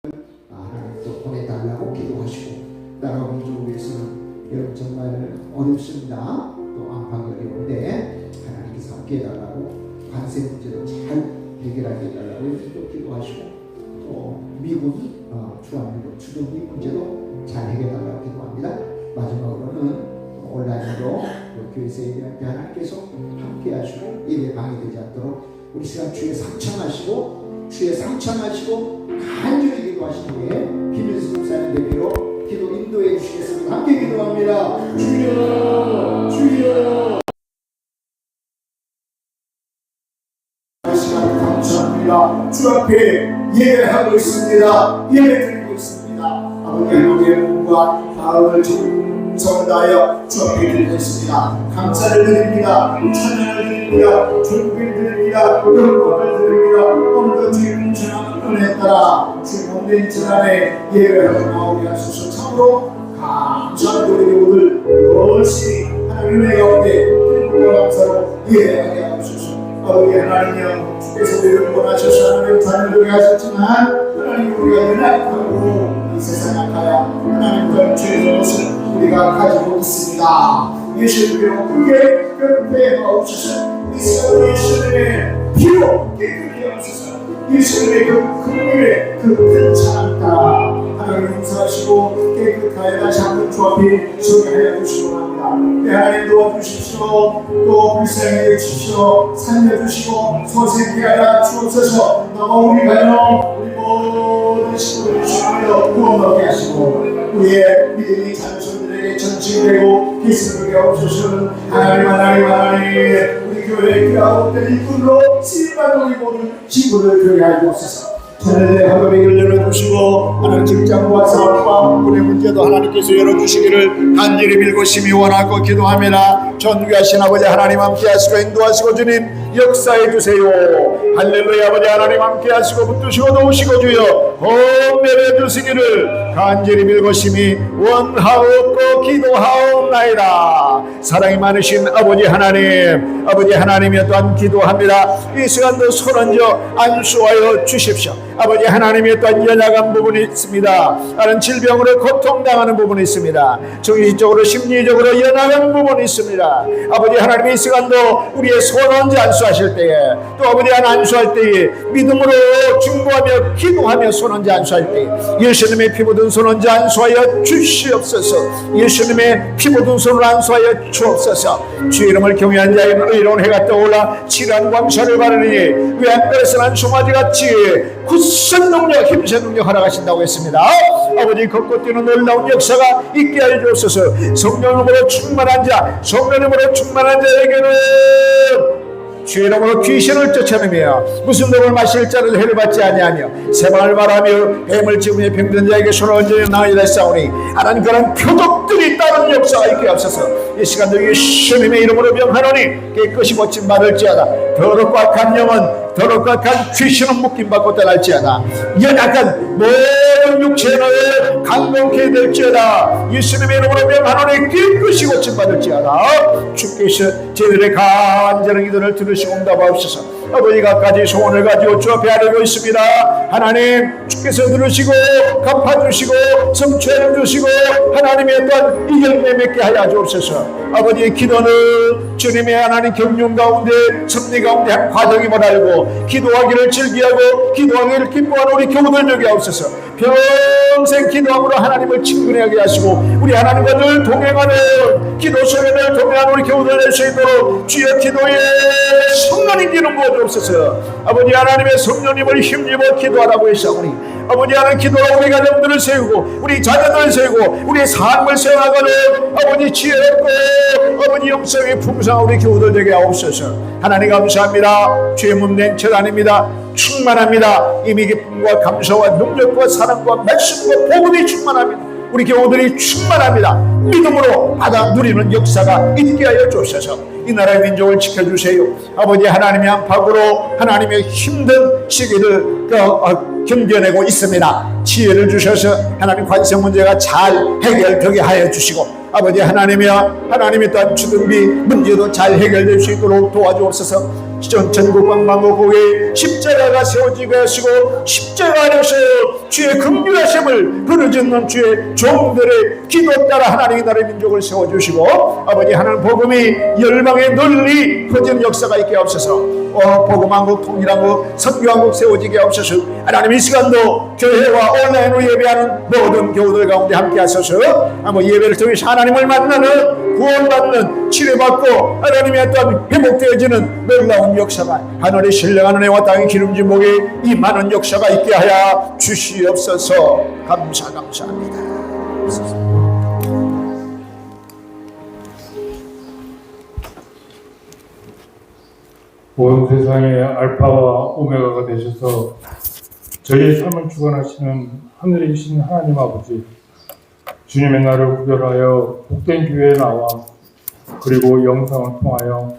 하나님 또 보내달라고 기도하시고, 나라 민족을 위해서는 여러분 정말 어렵습니다. 또 안팎이 어려운데 하나님께서 함께 해달라고, 관세 문제도 잘 해결하게 해달라고 또 기도하시고, 또 미군 주한미군 추동기 문제도 잘 해결해달라고 기도합니다. 마지막으로는 온라인으로 교회에서 예배할 때 하나님께서 함께 하시고 예배 방해되지 않도록 우리 시간 주의 상청하시고 간절히 기도하신 후에 김일수 목사님 대표로 기도 인도해 주시겠습니다. 함께 기도합니다. 주여 주여. 시간 감사합니다. 주 앞에 예배하고 있습니다. 예배드리고 있습니다. 아버지 하나님의 몸과 마음을 정다하여 주 앞에 드리고 있습니다. 감사를 드립니다. 찬양을 드립니다. 존귀를 드립니다. 영광을 드립니다. 오늘도 주의 공천한 은혜에 따라 주의 몸된 지난해 예배하고 나오게 하소서. 참으로 감사하고 우리 오늘 열심히 하나님 은혜 가운데 행복과 감사로 예배하게 하소서. 아버지 하나님이여, 주께서 우리를 원하셔서 하나님 단을 보게 하셨지만 하나님 우리가 연약하고 이 세상 악하여 하나님과 죄의 것을 우리가 가지고 있습니다. 예수님으로 크게 괴롭게 하옵소서. 이 시간 예수님의 피로 깨끗게 하옵소서. 예수님의 그 긍휼의 그 큰 사랑 따라 하나님 용서하시고 깨끗하게 다시 한번 주 앞에 서게 하여 주시기 바랍니다. 하나님 도와주십시오. 또 불쌍히 여주십시오. 살려주시고 소생케 하여 주옵소서. 우리 가정 우리 모든 식구를 주여 구원받게 하시고 우리의 믿음이 자손들에게 전진되고 계승되게 하옵소서. 하나님 우리 교회의 가운데 이끌로 쓰임받는 우리 모든 친구를 교회하여 주옵소서. 자녀들의 학업을 열어주시고 하나님 직장과 사업과 부의 문제도 하나님께서 열어주시기를 간절히 밀고 심히 원하고 기도합니다. 전귀하신 아버지 하나님 함께 하시고 인도하시고 주님 역사해 주세요. 할렐루야. 아버지 하나님 함께 하시고 붙드시고 도우시고 주여 헌멸해 주시기를 간절히 밀고 심히 원하옵고 기도하옵나이다. 사랑이 많으신 아버지 하나님이여 또한 기도합니다. 이 시간도 손 얹어 안수하여 주십시오. 아버지 하나님이 또한 연약한 부분이 있습니다. 다른 질병으로 고통당하는 부분이 있습니다. 정신적으로 심리적으로 연약한 부분이 있습니다. 아버지 하나님이 이 시간도 우리의 손 얹어 안수하실 때에 또 아버지 하나님 안수할 때에 믿음으로 중보하며 기도하며 손 얹어 안수할 때에 예수님의 피 묻은 손 얹어 안수하여 주시옵소서. 예수님의 피 묻은 손을 안수하여 주옵소서. 주의 이름을 경외한 자의 의로운 해가 떠올라 칠한 광선을 바르니 외양간에서 난 송아지같이 굳센 능력 힘센 능력 허락하신다고 했습니다. 아버지 걷고 뛰는 놀라운 역사가 있게 하여 주옵소서. 성령으로 충만한 자에게는 주의 이름으로 귀신을 쫓아내며 무슨 독을 마실 자를 해를 받지 아니하며 세방을 말하며 뱀을 집으며 병든 자에게 손을 얹으며 나이다 싸우니 하나님 그런 표적들이 따른 역사가 있게 하옵소서. 이 시간도 예수님의 이름으로 명하노니 깨끗이 고침받을지어다. 더럽고 악한 영은 더럽고 악한 귀신은 묶임받고 떠날지어다. 연약한 모든 육체를 강건케 될지어다. 예수님의 이름으로 명하노니 깨끗이 고침받을지어다. 주께서 저희들의 간절한 기도를 들으시고 응답하옵소서. 아버지가까지 소원을 가지고 주 앞에 아뢰고 있습니다. 하나님 주께서 들으시고 갚아주시고 성취해 주시고 하나님의 또한 이 열매 맺게 하여 주옵소서. 아버지의 기도는 주님의 하나님 경륜 가운데 섭리 가운데 한 과정임을 알고 기도하기를 즐기하고 기도하기를 기뻐하는 우리 교우들 되게 하옵소서. 평생 기도함으로 하나님을 친근하게 하시고 우리 하나님과 늘 동행하는 기도 속에 늘 동행하는 우리 교우들 될 수 있도록 주의 기도에 성령님 기름 부어주옵소서. 아버지 하나님의 성령님을 힘입어 기도하라고 했사오니 아버지 하나님 기도로 우리 가정들을 세우고 우리 자녀들을 세우고 우리의 삶을 세워나가는 아버지 지혜롭고 아버지 영성이 풍성한 우리 교우들 되게 하옵소서. 하나님 감사합니다. 주의 몸된 첫 아닙니다. 충만합니다. 이미 기쁨과 감사와 능력과 사랑과 말씀과 복음이 충만합니다. 우리 교우들이 충만합니다. 믿음으로 받아 누리는 역사가 있게 하여 주옵소서. 이 나라의 민족을 지켜주세요. 아버지 하나님의 안팎으로 하나님의 힘든 시기를 견뎌내고 있습니다. 지혜를 주셔서 하나님 관세 문제가 잘 해결되게 하여 주시고, 아버지 하나님이 또한 주둔비 문제도 잘 해결될 수 있도록 도와주옵소서. 전국 방방곡곡에 십자가가 세워지게 하시고, 십자가 안에서 주의 긍휼하심을 부르짖는 주의 종들의 기도 따라 하나님의 나라의 민족을 세워주시고, 아버지 하나님 복음이 열방에 널리 퍼지는 역사가 있게 하옵소서. 복음왕국 통일왕국 선교왕국 세워지게 하옵소서. 하나님 이 시간도 교회와 온라인으로 예배하는 모든 교우들 가운데 함께 하소서. 예배를 통해서 하나님을 만나는, 구원받는, 치료받고 하나님의 또한 회복되어지는 놀라운 역사가, 하늘의 신령한 은혜와 땅의 기름진 목에 임하는 역사가 있게 하여 주시옵소서. 감사합니다. 온 세상의 알파와 오메가가 되셔서 저희의 삶을 주관하시는 하늘에 계신 하나님 아버지, 주님의 날을 구별하여 복된 교회에 나와 그리고 영상을 통하여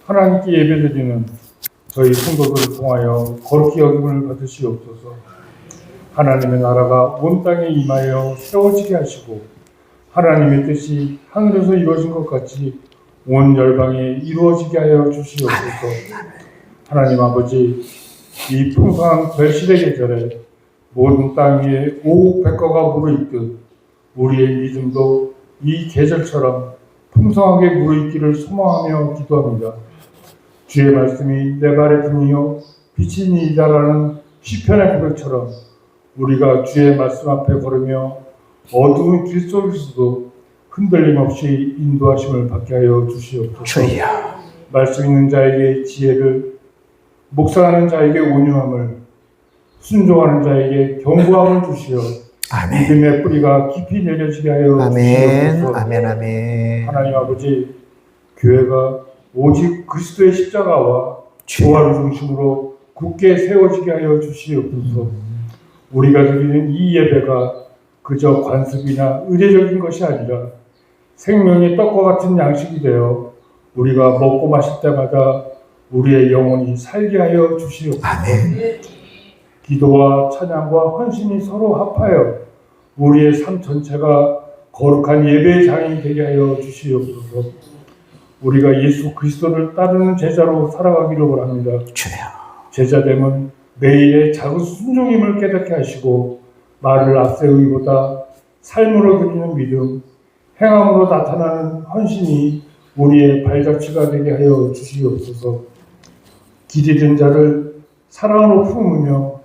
하나님께 예배드리는 저희 성도들을 통하여 거룩히 여김을 받으시옵소서. 하나님의 나라가 온 땅에 임하여 세워지게 하시고, 하나님의 뜻이 하늘에서 이루어진 것 같이 온 열방에 이루어지게 하여 주시옵소서. 하나님 아버지, 이 풍성한 결실의 계절에 모든 땅 위에 오백과가 무르익듯 우리의 믿음도 이 계절처럼 풍성하게 무르익기를 소망하며 기도합니다. 주의 말씀이 내 발의 등이요 빛이니이다라는 시편의 고백처럼 우리가 주의 말씀 앞에 걸으며 어두운 길 속에서도 흔들림 없이 인도하심을 받게 하여 주시옵소서. 말씀 있는 자에게 지혜를, 묵상하는 자에게 온유함을, 순종하는 자에게 견고함을 주시어 믿음의 뿌리가 깊이 내려지게 하여 주시옵소서. 아멘. 하나님 아버지, 교회가 오직 그리스도의 십자가와 부활을 중심으로 굳게 세워지게 하여 주시옵소서. 우리가 드리는 이 예배가 그저 관습이나 의례적인 것이 아니라 생명의 떡과 같은 양식이 되어 우리가 먹고 마실 때마다 우리의 영혼이 살게 하여 주시옵소서. 기도와 찬양과 헌신이 서로 합하여 우리의 삶 전체가 거룩한 예배의 장이 되게 하여 주시옵소서. 우리가 예수 그리스도를 따르는 제자로 살아가기를 원합니다. 제자됨은 매일의 작은 순종임을 깨닫게 하시고, 말을 앞세우기보다 삶으로 드리는 믿음, 행함으로 나타나는 헌신이 우리의 발자취가 되게 하여 주시옵소서. 길 잃은 자를 사랑으로 품으며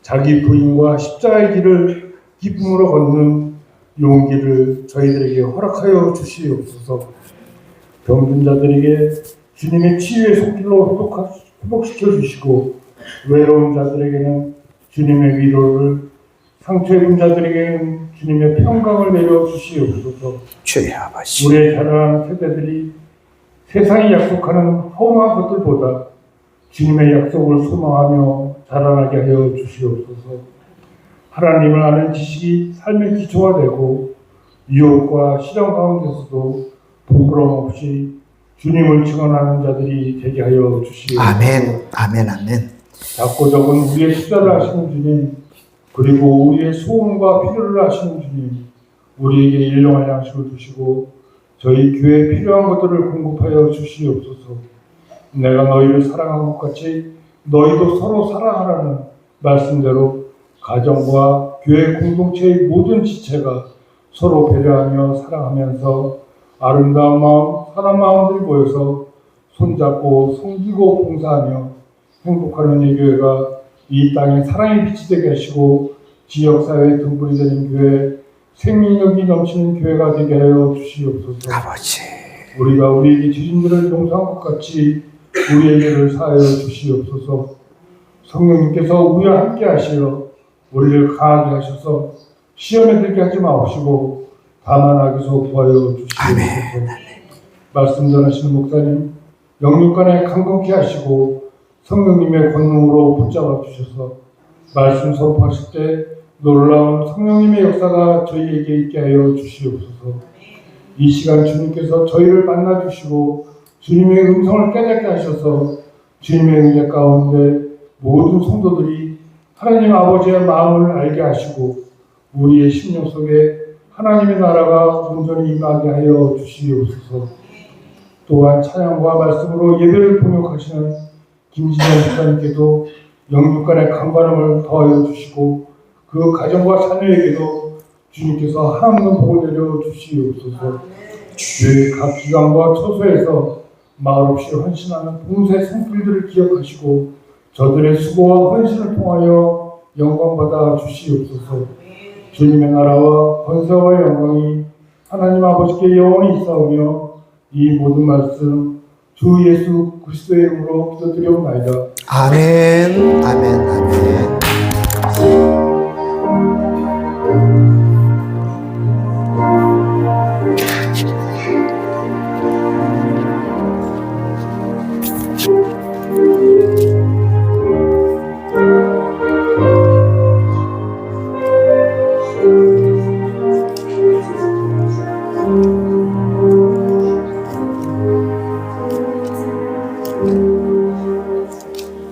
자기 부인과 십자가의 길을 기쁨으로 걷는 용기를 저희들에게 허락하여 주시옵소서. 병든 자들에게 주님의 치유의 손길로 회복시켜 주시고, 외로운 자들에게는 주님의 위로를, 상처 입은 자들에게는 주님의 평강을 내려 주시옵소서. 우리의 자라나는 세대들이 세상이 약속하는 허무한 것들보다 주님의 약속을 소망하며 자라나게 하여 주시옵소서. 하나님을 아는 지식이 삶의 기초가 되고, 유혹과 시련 가운데서도 부끄러움 없이 주님을 증언하는 자들이 되게 하여 주시옵소서. 아멘. 작고 적은 우리의 투자를 하시는 주님, 그리고 우리의 소원과 필요를 아시는 주님, 우리에게 일용할 양식을 주시고 저희 교회에 필요한 것들을 공급하여 주시옵소서. 내가 너희를 사랑한 것 같이 너희도 서로 사랑하라는 말씀대로 가정과 교회 공동체의 모든 지체가 서로 배려하며 사랑하면서 아름다운 마음, 사람 마음들이 모여서 손잡고 섬기고 봉사하며 행복하는 이 교회가 이 땅에 사랑의 빛이 되게 하시고 지역사회의 등불이 되는 교회, 생명력이 넘치는 교회가 되게 하여 주시옵소서. 우리가 우리에게 주신 일을 용서한 것 같이 우리에게를 사하여 주시옵소서. 성령님께서 우리와 함께 하시어 우리를 강하게 하셔서 시험에 들게 하지 마옵시고 다만 악에서 구하여 주시옵소서. 말씀 전하시는 목사님, 영육간에 강건케 하시고 성령님의 권능으로 붙잡아 주셔서 말씀 선포하실 때 놀라운 성령님의 역사가 저희에게 있게 하여 주시옵소서. 이 시간 주님께서 저희를 만나 주시고 주님의 음성을 깨닫게 하셔서 주님의 은혜 가운데 모든 성도들이 하나님 아버지의 마음을 알게 하시고 우리의 심령 속에 하나님의 나라가 온전히 임하게 하여 주시옵소서. 또한 찬양과 말씀으로 예배를 봉역하시는 김진영 목사님께도 영육간의 강건함을 더하여 주시고 그 가정과 자녀에게도 주님께서 하나님의 복을 내려 주시옵소서. 각 기관과 처소에서 말없이 헌신하는 봉사의 손길들을 기억하시고 저들의 수고와 헌신을 통하여 영광받아 주시옵소서. 주님의 나라와 권세와 영광이 하나님 아버지께 영원히 있사오며 이 모든 말씀 주 예수 그리스도의 이름으로 기도드리옵나이다. 아멘, 아멘, 아멘.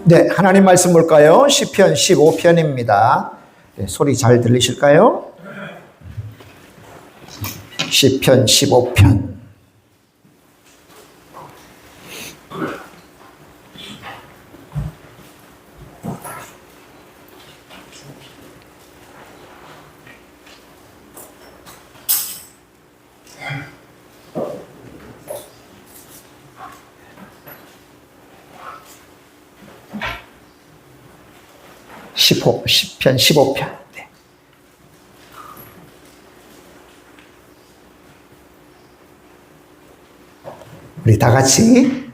네, 하나님 말씀 볼까요? 시편 15편입니다. 네, 소리 잘 들리실까요? 시편 15편. 시편 15편. 네. 우리 다 같이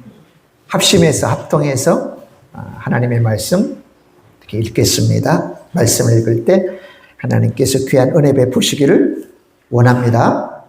합심해서 합동해서 하나님의 말씀 이렇게 읽겠습니다. 말씀을 읽을 때 하나님께서 귀한 은혜 베푸시기를 원합니다.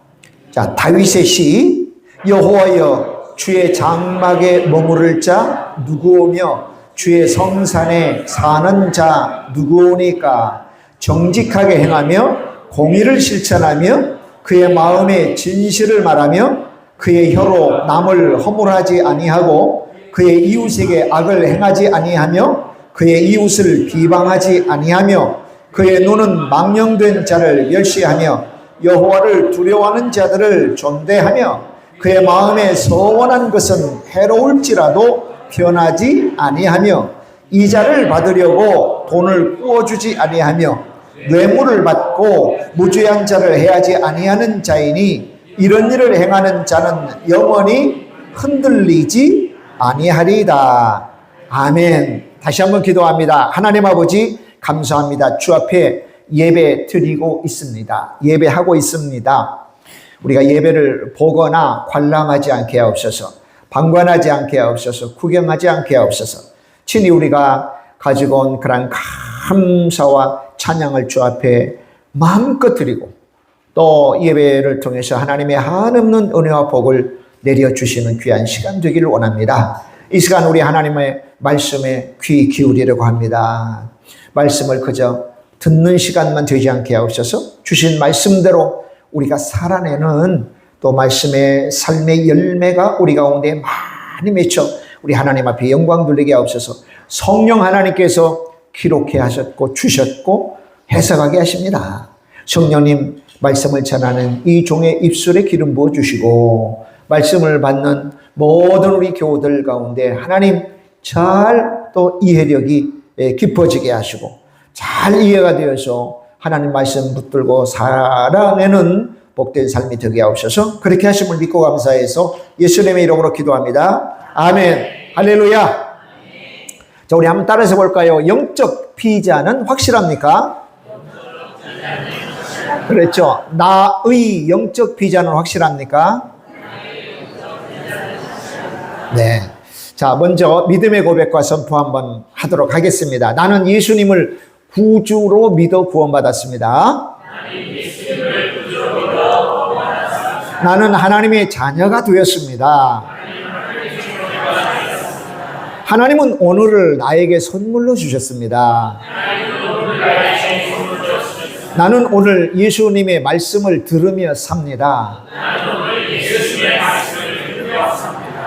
자, 다윗의 시. 여호와여, 주의 장막에 머무를 자 누구오며 주의 성산에 사는 자 누구오니까? 정직하게 행하며 공의를 실천하며 그의 마음에 진실을 말하며 그의 혀로 남을 허물하지 아니하고 그의 이웃에게 악을 행하지 아니하며 그의 이웃을 비방하지 아니하며 그의 눈은 망령된 자를 멸시하며 여호와를 두려워하는 자들을 존대하며 그의 마음에 서원한 것은 해로울지라도 변하지 아니하며 이자를 받으려고 돈을 꾸어주지 아니하며 뇌물을 받고 무죄한 자를 해하지 아니하는 자이니 이런 일을 행하는 자는 영원히 흔들리지 아니하리이다. 아멘. 다시 한번 기도합니다. 하나님 아버지 감사합니다. 주 앞에 예배 드리고 있습니다. 예배하고 있습니다. 우리가 예배를 보거나 관람하지 않게 하옵소서. 방관하지 않게 하옵소서. 구경하지 않게 하옵소서. 친히 우리가 가지고 온 그런 감사와 찬양을 주 앞에 마음껏 드리고 또 예배를 통해서 하나님의 한없는 은혜와 복을 내려주시는 귀한 시간 되기를 원합니다. 이 시간 우리 하나님의 말씀에 귀 기울이려고 합니다. 말씀을 그저 듣는 시간만 되지 않게 하옵소서. 주신 말씀대로 우리가 살아내는 또 말씀의 삶의 열매가 우리 가운데 많이 맺혀 우리 하나님 앞에 영광 돌리게 하옵소서. 성령 하나님께서 기록해 하셨고 주셨고 해석하게 하십니다. 성령님 말씀을 전하는 이 종의 입술에 기름 부어주시고 말씀을 받는 모든 우리 교우들 가운데 하나님 잘 또 이해력이 깊어지게 하시고 잘 이해가 되어서 하나님 말씀 붙들고 살아내는 복된 삶이 되게 하옵소서. 그렇게 하심을 믿고 감사해서 예수님의 이름으로 기도합니다. 아멘. 할렐루야. 자, 우리 한번 따라서 볼까요? 영적 피자는 확실합니까? 그렇죠. 나의 영적 피자는 확실합니까? 네. 자, 먼저 믿음의 고백과 선포 한번 하도록 하겠습니다. 나는 예수님을 구주로 믿어 구원받았습니다. 나는 하나님의 자녀가 되었습니다. 하나님은 오늘을 나에게 선물로 주셨습니다. 나는 오늘 예수님의 말씀을 들으며 삽니다.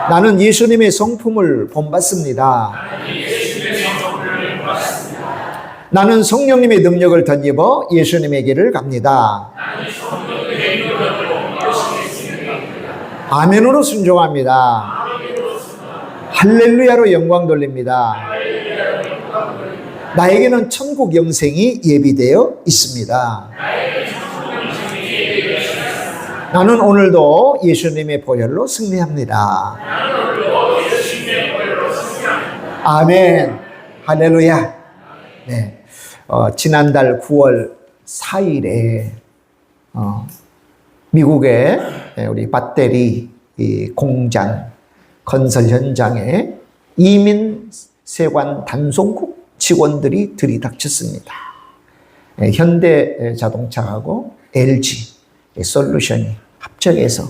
나는 예수님의 성품을 본받습니다. 나는 성령님의 능력을 덧입어 예수님의 길을 갑니다. 아멘으로 순종합니다. 할렐루야로 영광 돌립니다. 나에게는 천국 영생이 예비되어 있습니다. 나는 오늘도 예수님의 보혈로 승리합니다. 아멘. 할렐루야. 네. 지난달 9월 4일에 미국의 우리 배터리 공장 건설 현장에 이민 세관 단속국 직원들이 들이닥쳤습니다. 현대 자동차하고 LG 솔루션이 합작해서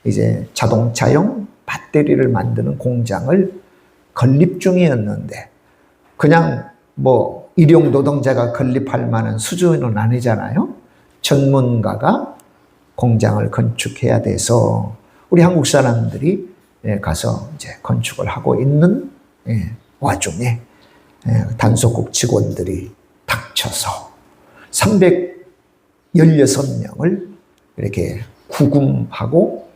이제 자동차용 배터리를 만드는 공장을 건립 중이었는데, 그냥 뭐 일용 노동자가 건립할 만한 수준은 아니잖아요. 전문가가 공장을 건축해야 돼서 우리 한국 사람들이 가서 이제 건축을 하고 있는 와중에 단속국 직원들이 닥쳐서 316명을 이렇게 구금하고,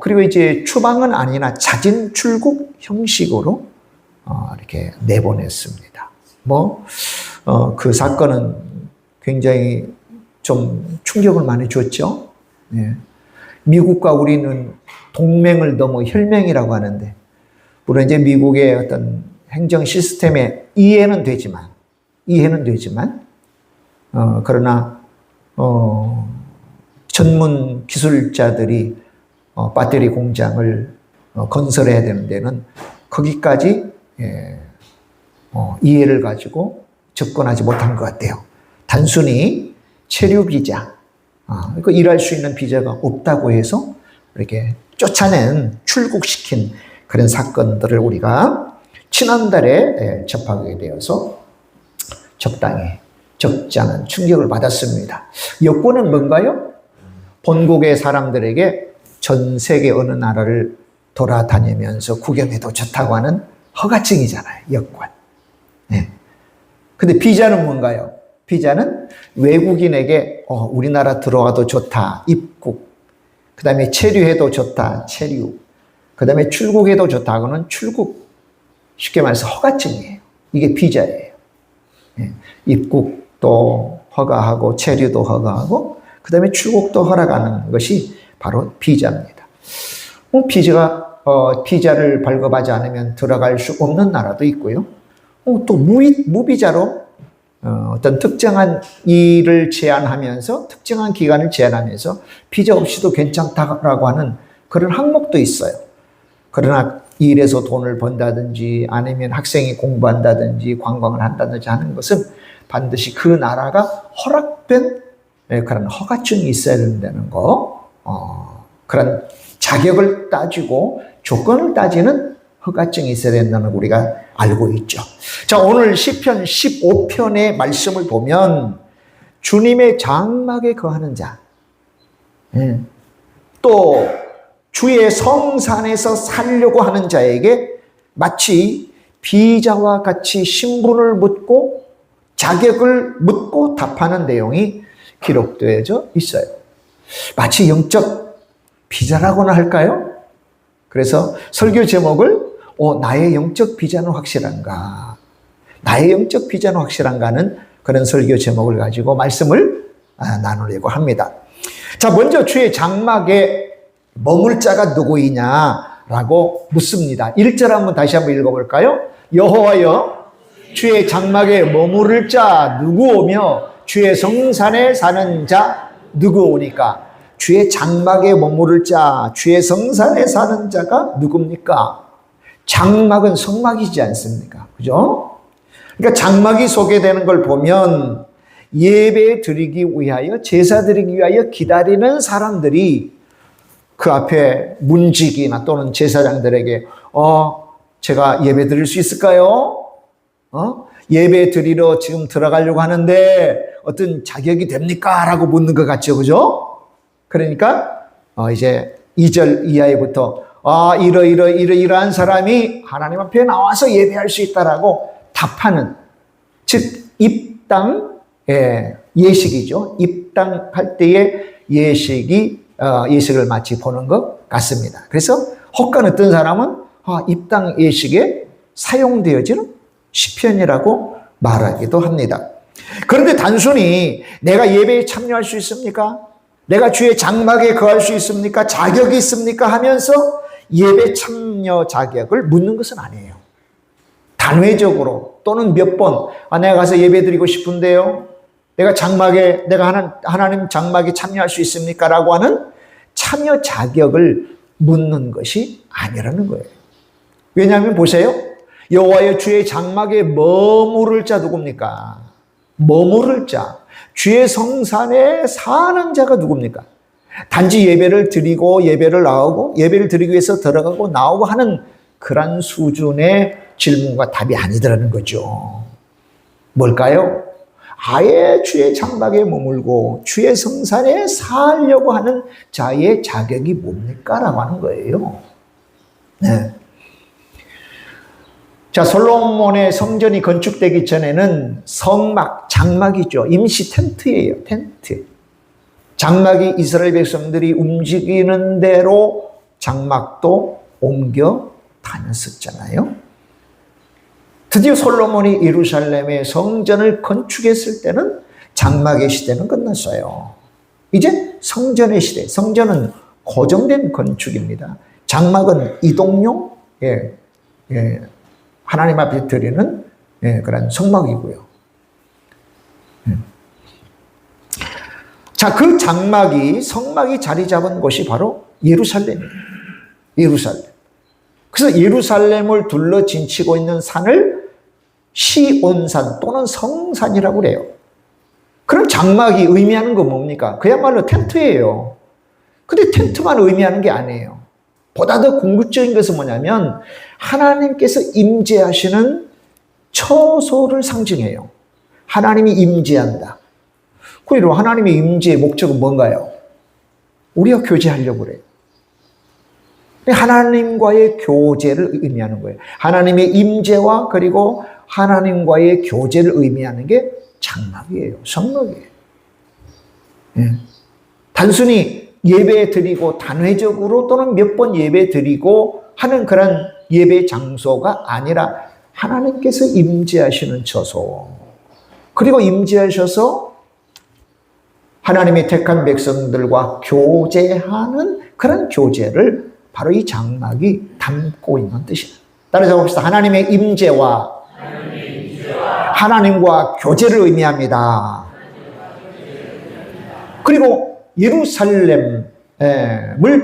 그리고 이제 추방은 아니나 자진 출국 형식으로 이렇게 내보냈습니다. 그 사건은 굉장히 좀 충격을 많이 줬죠. 미국과 우리는 동맹을 넘어 혈맹이라고 하는데, 물론 이제 미국의 어떤 행정 시스템에 이해는 되지만, 그러나 전문 기술자들이 배터리 공장을 건설해야 되는 데는 거기까지 이해를 가지고 접근하지 못한 것 같아요. 단순히 체류 비자, 그러니까 일할 수 있는 비자가 없다고 해서 이렇게 쫓아낸, 출국시킨 그런 사건들을 우리가 지난달에 접하게 되어서 적지 않은 충격을 받았습니다. 여권은 뭔가요? 본국의 사람들에게 전 세계 어느 나라를 돌아다니면서 구경해도 좋다고 하는 허가증이잖아요, 여권. 근데 비자는 뭔가요? 비자는 외국인에게 우리나라 들어와도 좋다, 입국. 그 다음에 체류해도 좋다, 체류. 그 다음에 출국해도 좋다고는 출국. 쉽게 말해서 허가증이에요. 이게 비자예요. 입국도 허가하고 체류도 허가하고 그 다음에 출국도 허락하는 것이 바로 비자입니다. 비자를 발급하지 않으면 들어갈 수 없는 나라도 있고요. 또 무비자로 어떤 특정한 일을 제한하면서, 특정한 기간을 제한하면서 비자 없이도 괜찮다라고 하는 그런 항목도 있어요. 그러나 일에서 돈을 번다든지 아니면 학생이 공부한다든지 관광을 한다든지 하는 것은 반드시 그 나라가 허락된 그런 허가증이 있어야 된다는 거, 그런 자격을 따지고 조건을 따지는 허가증이 있어야 된다는 걸 우리가 알고 있죠. 자, 오늘 시편 15편의 말씀을 보면 주님의 장막에 거하는 자, 또 주의 성산에서 살려고 하는 자에게 마치 비자와 같이 신분을 묻고 자격을 묻고 답하는 내용이 기록되어져 있어요. 마치 영적 비자라고나 할까요? 그래서 설교 제목을 나의 영적 비자는 확실한가? 나의 영적 비자는 확실한가는 그런 설교 제목을 가지고 말씀을 나누려고 합니다. 자, 먼저 주의 장막에 머물 자가 누구이냐라고 묻습니다. 1절 한번 다시 한번 읽어볼까요? 여호와여, 주의 장막에 머무를 자 누구오며 주의 성산에 사는 자 누구오니까? 주의 장막에 머무를 자, 주의 성산에 사는 자가 누굽니까? 장막은 성막이지 않습니까? 그죠? 그러니까 장막이 소개되는 걸 보면 예배 드리기 위하여, 제사 드리기 위하여 기다리는 사람들이 그 앞에 문지기나 또는 제사장들에게 제가 예배 드릴 수 있을까요? 예배 드리러 지금 들어가려고 하는데 어떤 자격이 됩니까? 라고 묻는 것 같죠. 그죠? 그러니까 이제 2절 이하에부터 이러이러한 사람이 하나님 앞에 나와서 예배할 수 있다라고 답하는 즉 입당 예식이죠. 입당할 때의 예식을 마치 보는 것 같습니다. 그래서 혹간 어떤 사람은 입당 예식에 사용되어지는 시편이라고 말하기도 합니다. 그런데 단순히 내가 예배에 참여할 수 있습니까? 내가 주의 장막에 거할 수 있습니까? 자격이 있습니까? 하면서 예배 참여 자격을 묻는 것은 아니에요. 단회적으로 또는 몇 번 내가 가서 예배 드리고 싶은데요. 내가 하나님 장막에 참여할 수 있습니까? 라고 하는 참여 자격을 묻는 것이 아니라는 거예요. 왜냐하면 보세요. 여호와의 주의 장막에 머무를 자 누굽니까? 머무를 자. 주의 성산에 사는 자가 누굽니까? 단지 예배를 드리고 예배를 나오고 예배를 드리기 위해서 들어가고 나오고 하는 그런 수준의 질문과 답이 아니더라는 거죠. 뭘까요? 아예 주의 장막에 머물고 주의 성산에 살려고 하는 자의 자격이 뭡니까? 라고 하는 거예요. 네. 자, 솔로몬의 성전이 건축되기 전에는 성막, 장막이죠. 임시 텐트예요. 텐트. 장막이 이스라엘 백성들이 움직이는 대로 장막도 옮겨 다녔었잖아요. 드디어 솔로몬이 예루살렘의 성전을 건축했을 때는 장막의 시대는 끝났어요. 이제 성전의 시대. 성전은 고정된 건축입니다. 장막은 이동용, 하나님 앞에 드리는 그런 성막이고요. 자, 그 성막이 자리 잡은 곳이 바로 예루살렘이에요. 예루살렘. 그래서 예루살렘을 둘러 진치고 있는 산을 시온산 또는 성산이라고 그래요. 그럼 장막이 의미하는 건 뭡니까? 그야말로 텐트예요. 근데 텐트만 의미하는 게 아니에요. 보다 더 궁극적인 것은 뭐냐면 하나님께서 임재하시는 처소를 상징해요. 하나님이 임재한다. 그리고 하나님의 임재의 목적은 뭔가요? 우리가 교제하려고 그래요. 하나님과의 교제를 의미하는 거예요. 하나님의 임재와 그리고 하나님과의 교제를 의미하는 게 장막이에요. 성막이에요. 단순히 예배 드리고 단회적으로 또는 몇 번 예배 드리고 하는 그런 예배 장소가 아니라 하나님께서 임재하시는 처소. 그리고 임재하셔서 하나님의 택한 백성들과 교제하는 그런 교제를 바로 이 장막이 담고 있는 뜻이에요. 따라서 봅시다. 하나님의 임재와 하나님과 교제를 의미합니다. 그리고 예루살렘을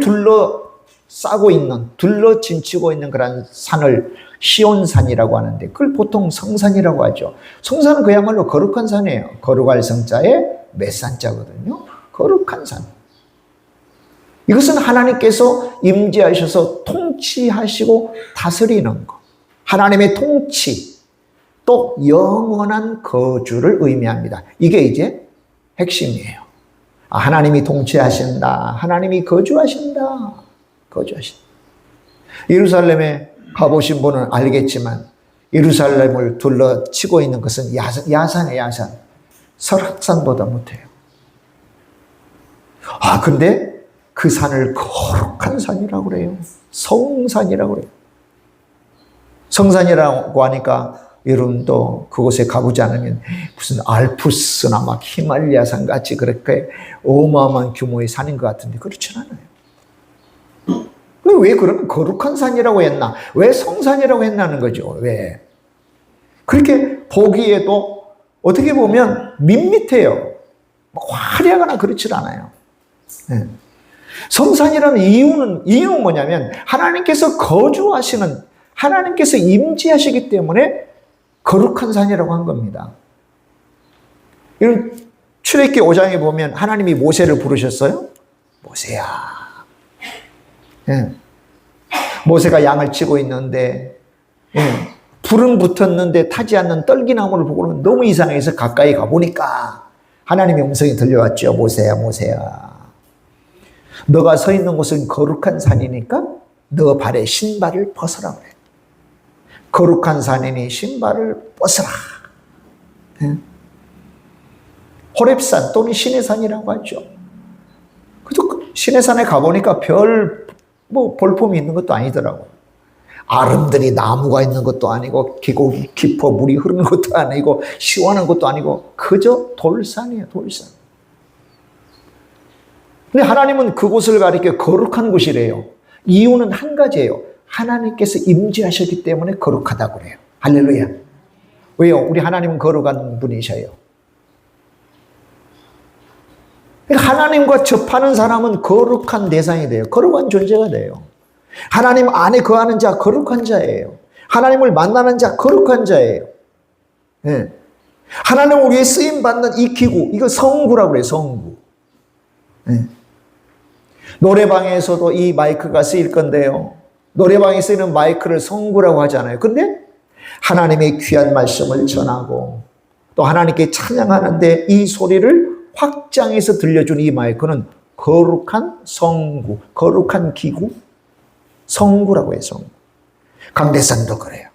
둘러싸고 있는, 둘러 진치고 있는 그런 산을 시온산이라고 하는데 그걸 보통 성산이라고 하죠. 성산은 그야말로 거룩한 산이에요. 거룩할 성자에 맷산자거든요. 거룩한 산. 이것은 하나님께서 임재하셔서 통치하시고 다스리는 것. 하나님의 통치, 또 영원한 거주를 의미합니다. 이게 이제 핵심이에요. 하나님이 통치하신다. 하나님이 거주하신다. 거주하신다. 예루살렘에 가보신 분은 알겠지만 예루살렘을 둘러치고 있는 것은 야산이에요. 야산. 설악산보다 못해요. 근데 그 산을 거룩한 산이라고 그래요. 성산이라고 그래요. 성산이라고 하니까 여러분도 그곳에 가보지 않으면 무슨 알프스나 막 히말라야산 같이 그렇게 어마어마한 규모의 산인 것 같은데 그렇진 않아요. 왜 그러면 거룩한 산이라고 했나? 왜 성산이라고 했나는 거죠. 왜? 그렇게 보기에도 어떻게 보면 밋밋해요. 화려하거나 그렇진 않아요. 성산이라는 이유는 뭐냐면 하나님께서 거주하시는, 하나님께서 임재하시기 때문에 거룩한 산이라고 한 겁니다. 이런 출애굽기 5장에 보면 하나님이 모세를 부르셨어요. 모세야. 모세가 양을 치고 있는데 불은 붙었는데 타지 않는 떨기나무를 보고는 너무 이상해서 가까이 가보니까 하나님의 음성이 들려왔죠. 모세야, 모세야. 너가 서 있는 곳은 거룩한 산이니까 너 발에 신발을 벗어라 그래. 거룩한 산이니 신발을 벗어라. 호렙산 또는 시내산이라고 하죠. 그래도 시내산에 가보니까 별 볼품이 있는 것도 아니더라고요. 아름드리 나무가 있는 것도 아니고 계곡이 깊어 물이 흐르는 것도 아니고 시원한 것도 아니고 그저 돌산이에요. 돌산. 근데 하나님은 그곳을 가리켜 거룩한 곳이래요. 이유는 한 가지예요. 하나님께서 임재하셨기 때문에 거룩하다고 그래요. 할렐루야. 왜요? 우리 하나님은 거룩한 분이셔요. 하나님과 접하는 사람은 거룩한 대상이 돼요. 거룩한 존재가 돼요. 하나님 안에 거하는 자 거룩한 자예요. 하나님을 만나는 자 거룩한 자예요. 네. 하나님을 위해 쓰임받는 이 기구, 이거 성구라고 그래요. 성구. 네. 노래방에서도 이 마이크가 쓰일 건데요. 노래방에 쓰이는 마이크를 성구라고 하잖아요. 근데 하나님의 귀한 말씀을 전하고 또 하나님께 찬양하는데 이 소리를 확장해서 들려준 이 마이크는 거룩한 성구, 거룩한 기구, 성구라고 해요. 성구. 강대산도 그래요.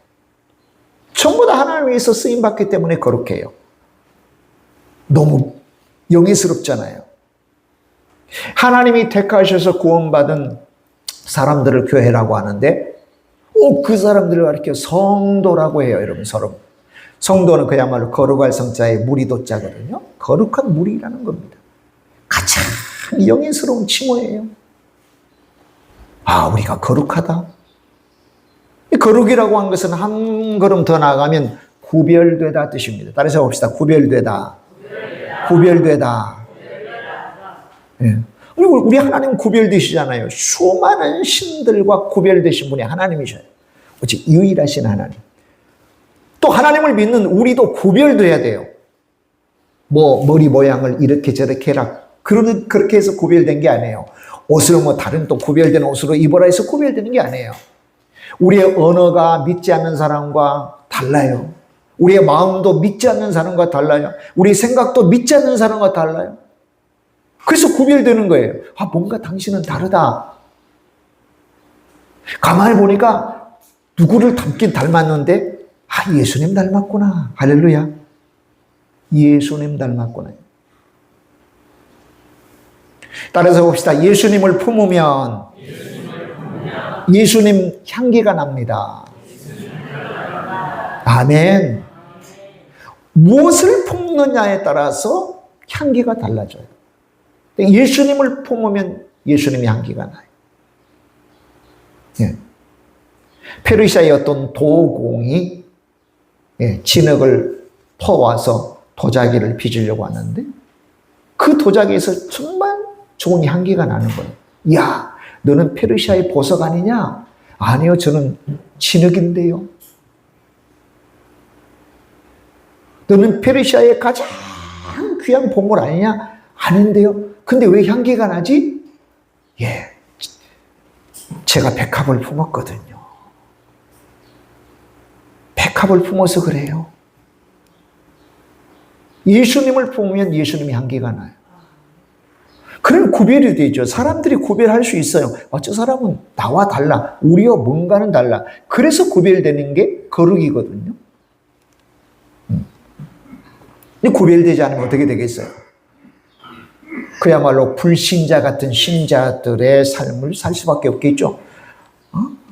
전부 다 하나님 위해서 쓰임받기 때문에 거룩해요. 너무 영예스럽잖아요. 하나님이 택하셔서 구원받은 사람들을 교회라고 하는데 그 사람들을 가리켜 성도라고 해요. 여러분, 성도는 그야말로 거룩할 성자의 무리도자거든요. 거룩한 무리라는 겁니다. 가장 영예스러운 칭호예요. 아, 우리가 거룩하다. 이 거룩이라고 한 것은 한 걸음 더 나아가면 구별되다 뜻입니다. 따라서 봅시다. 구별되다. 구별되다. 예. 우리 하나님 구별되시잖아요. 수많은 신들과 구별되신 분이 하나님이셔요. 오직 유일하신 하나님. 또 하나님을 믿는 우리도 구별돼야 돼요. 머리 모양을 이렇게 저렇게 해라. 그렇게 해서 구별된 게 아니에요. 옷을 다른 또 구별된 옷으로 입어라 해서 구별되는 게 아니에요. 우리의 언어가 믿지 않는 사람과 달라요. 우리의 마음도 믿지 않는 사람과 달라요. 우리의 생각도 믿지 않는 사람과 달라요. 그래서 구별되는 거예요. 아, 뭔가 당신은 다르다. 가만히 보니까 누구를 닮긴 닮았는데 아, 예수님 닮았구나. 할렐루야. 예수님 닮았구나. 따라서 봅시다. 예수님을 품으면 예수님 향기가 납니다. 아멘. 무엇을 품느냐에 따라서 향기가 달라져요. 예수님을 품으면 예수님의 향기가 나요. 예. 페르시아의 어떤 도공이 진흙을 퍼와서 도자기를 빚으려고 하는데 그 도자기에서 정말 좋은 향기가 나는 거예요. 야, 너는 페르시아의 보석 아니냐? 아니요, 저는 진흙인데요. 너는 페르시아의 가장 귀한 보물 아니냐? 아닌데요. 근데 왜 향기가 나지? 예, 제가 백합을 품었거든요. 백합을 품어서 그래요. 예수님을 품으면 예수님의 향기가 나요. 그럼 구별이 되죠. 사람들이 구별할 수 있어요. 저 사람은 나와 달라. 우리와 뭔가는 달라. 그래서 구별되는 게 거룩이거든요. 근데 구별되지 않으면 어떻게 되겠어요? 그야말로 불신자 같은 신자들의 삶을 살 수밖에 없겠죠.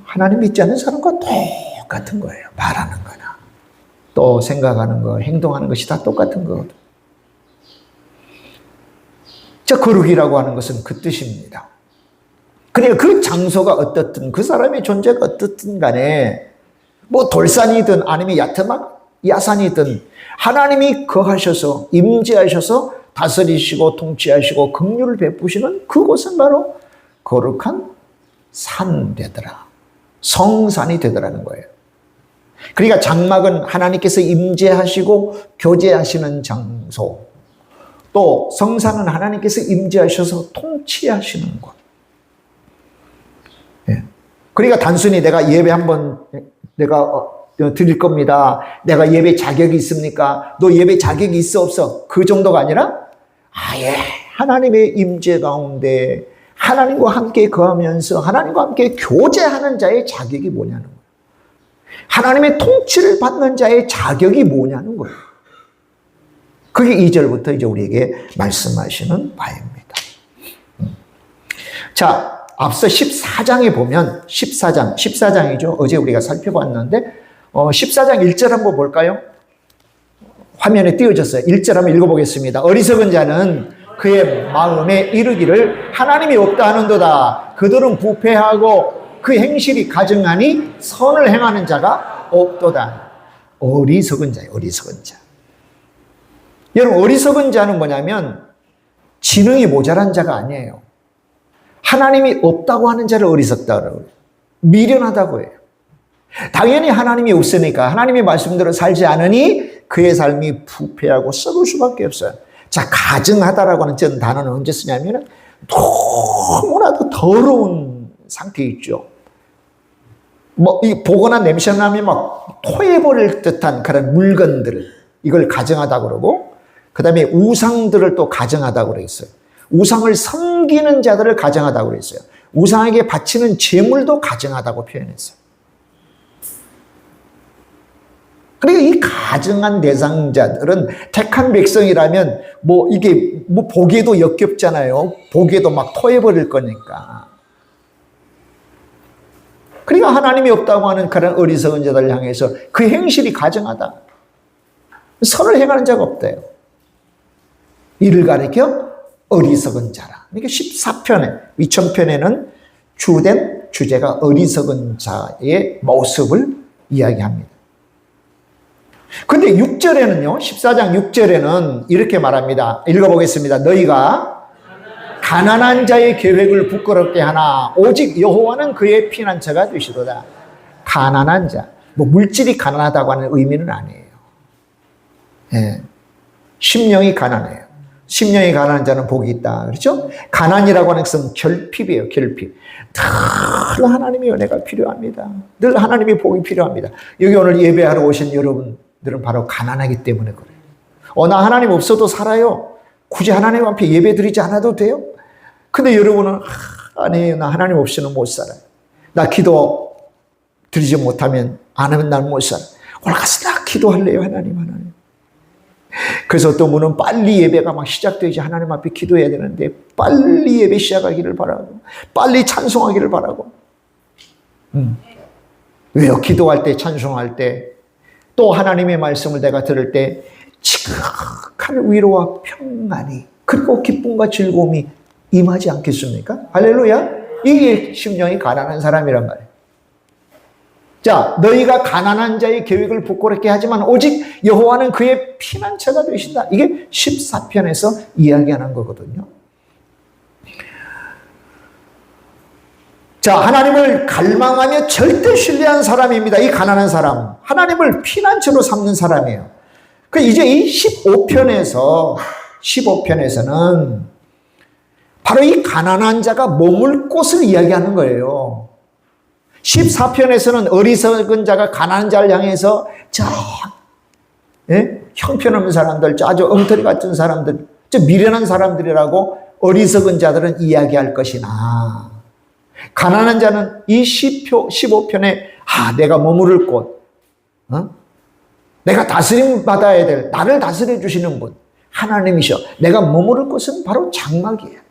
하나님 믿지 않는 사람과 똑같은 거예요. 말하는 거나 또 생각하는 거, 행동하는 것이 다 똑같은 거거든요. 자, 거룩이라고 하는 것은 그 뜻입니다. 그러니까 그 장소가 어떻든 그 사람의 존재가 어떻든 간에 돌산이든 아니면 야산이든 하나님이 거하셔서 임재하셔서 다스리시고 통치하시고 긍휼을 베푸시는 그곳은 바로 거룩한 산 되더라. 성산이 되더라는 거예요. 그러니까 장막은 하나님께서 임재하시고 교제하시는 장소, 또 성산은 하나님께서 임재하셔서 통치하시는 곳. 예. 그러니까 단순히 내가 예배 한번 드릴 겁니다. 내가 예배 자격이 있습니까? 너 예배 자격이 있어 없어? 그 정도가 아니라 아예 하나님의 임재 가운데 하나님과 함께 거하면서 하나님과 함께 교제하는 자의 자격이 뭐냐는 거예요. 하나님의 통치를 받는 자의 자격이 뭐냐는 거예요. 그게 2절부터 이제 우리에게 말씀하시는 바입니다. 자, 앞서 14장에 보면 14장이죠. 어제 우리가 살펴봤는데 14장 1절 한번 볼까요? 화면에 띄워졌어요. 1절 한번 읽어보겠습니다. 어리석은 자는 그의 마음에 이르기를 하나님이 없다 하는도다. 그들은 부패하고 그 행실이 가증하니 선을 행하는 자가 없도다. 어리석은 자예요. 어리석은 자. 여러분, 어리석은 자는 뭐냐면 지능이 모자란 자가 아니에요. 하나님이 없다고 하는 자를 어리석다고 해요. 미련하다고 해요. 당연히 하나님이 없으니까 하나님의 말씀대로 살지 않으니 그의 삶이 부패하고 썩을 수밖에 없어요. 자, 가증하다라고 하는 전 단어는 언제 쓰냐면 너무나도 더러운 상태에 있죠. 이 보거나 냄새 나면 막 토해버릴 듯한 그런 물건들, 이걸 가증하다고 그러고, 그 다음에 우상들을 또 가증하다고 그랬어요. 우상을 섬기는 자들을 가증하다고 그랬어요. 우상에게 바치는 제물도 가증하다고 표현했어요. 그러니까 이 가증한 대상자들은 택한 백성이라면 이게 보기에도 역겹잖아요. 보기에도 막 토해버릴 거니까. 그러니까 하나님이 없다고 하는 그런 어리석은 자들을 향해서 그 행실이 가증하다. 선을 행하는 자가 없대요. 이를 가리켜 어리석은 자라. 그러니까 14편에, 위천편에는 주된 주제가 어리석은 자의 모습을 이야기합니다. 근데 6절에는요, 14장 6절에는 이렇게 말합니다. 읽어보겠습니다. 너희가 가난한 자의 계획을 부끄럽게 하나 오직 여호와는 그의 피난처가 되시도다. 가난한 자, 물질이 가난하다고 하는 의미는 아니에요. 예. 심령이 가난해요. 심령이 가난한 자는 복이 있다. 그렇죠? 가난이라고 하는 것은 결핍이에요. 결핍. 늘 하나님의 은혜가 필요합니다. 늘 하나님의 복이 필요합니다. 여기 오늘 예배하러 오신 여러분들은 바로 가난하기 때문에 그래요. 나 하나님 없어도 살아요. 굳이 하나님 앞에 예배 드리지 않아도 돼요? 근데 여러분은 아니에요. 나 하나님 없이는 못 살아요. 나 기도 드리지 못하면 안 하면 난 못 살아. 오늘 가서 나 기도할래요. 하나님. 그래서 어떤 분은 빨리 예배가 막 시작되지 하나님 앞에 기도해야 되는데 빨리 예배 시작하기를 바라고 빨리 찬송하기를 바라고. 왜요? 기도할 때, 찬송할 때, 또 하나님의 말씀을 내가 들을 때 지극한 위로와 평안이 그리고 기쁨과 즐거움이 임하지 않겠습니까? 할렐루야. 이게 심령이 가난한 사람이란 말이에요. 자, 너희가 가난한 자의 계획을 부끄럽게 하지만 오직 여호와는 그의 피난처가 되신다. 이게 14편에서 이야기하는 거거든요. 자, 하나님을 갈망하며 절대 신뢰한 사람입니다. 이 가난한 사람. 하나님을 피난처로 삼는 사람이에요. 이제 이 15편에서는 바로 이 가난한 자가 머물 곳을 이야기하는 거예요. 14편에서는 어리석은 자가 가난한 자를 향해서 형편없는 사람들, 아주 엉터리 같은 사람들, 미련한 사람들이라고 어리석은 자들은 이야기할 것이나 가난한 자는 이 15편에 내가 머무를 곳, 내가 다스림 받아야 될, 나를 다스려 주시는 분 하나님이셔. 내가 머무를 곳은 바로 장막이에요.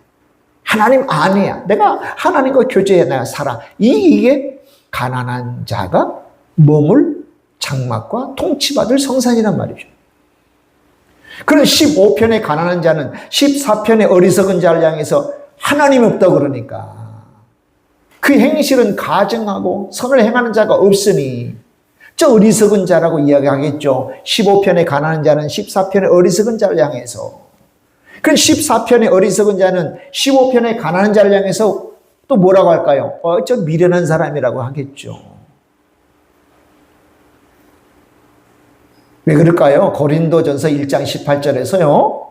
하나님 안에야. 내가 하나님과 교제해 내가 살아. 이게 가난한 자가 머물 장막과 통치받을 성산이란 말이죠. 그런 15편의 가난한 자는 14편의 어리석은 자를 향해서 하나님 없다고 그러니까 그 행실은 가증하고 선을 행하는 자가 없으니 저 어리석은 자라고 이야기하겠죠. 15편의 가난한 자는 14편의 어리석은 자를 향해서, 그 14편의 어리석은 자는 15편의 가난한 자를 향해서 또 뭐라고 할까요? 저 미련한 사람이라고 하겠죠. 왜 그럴까요? 고린도전서 1장 18절에서요.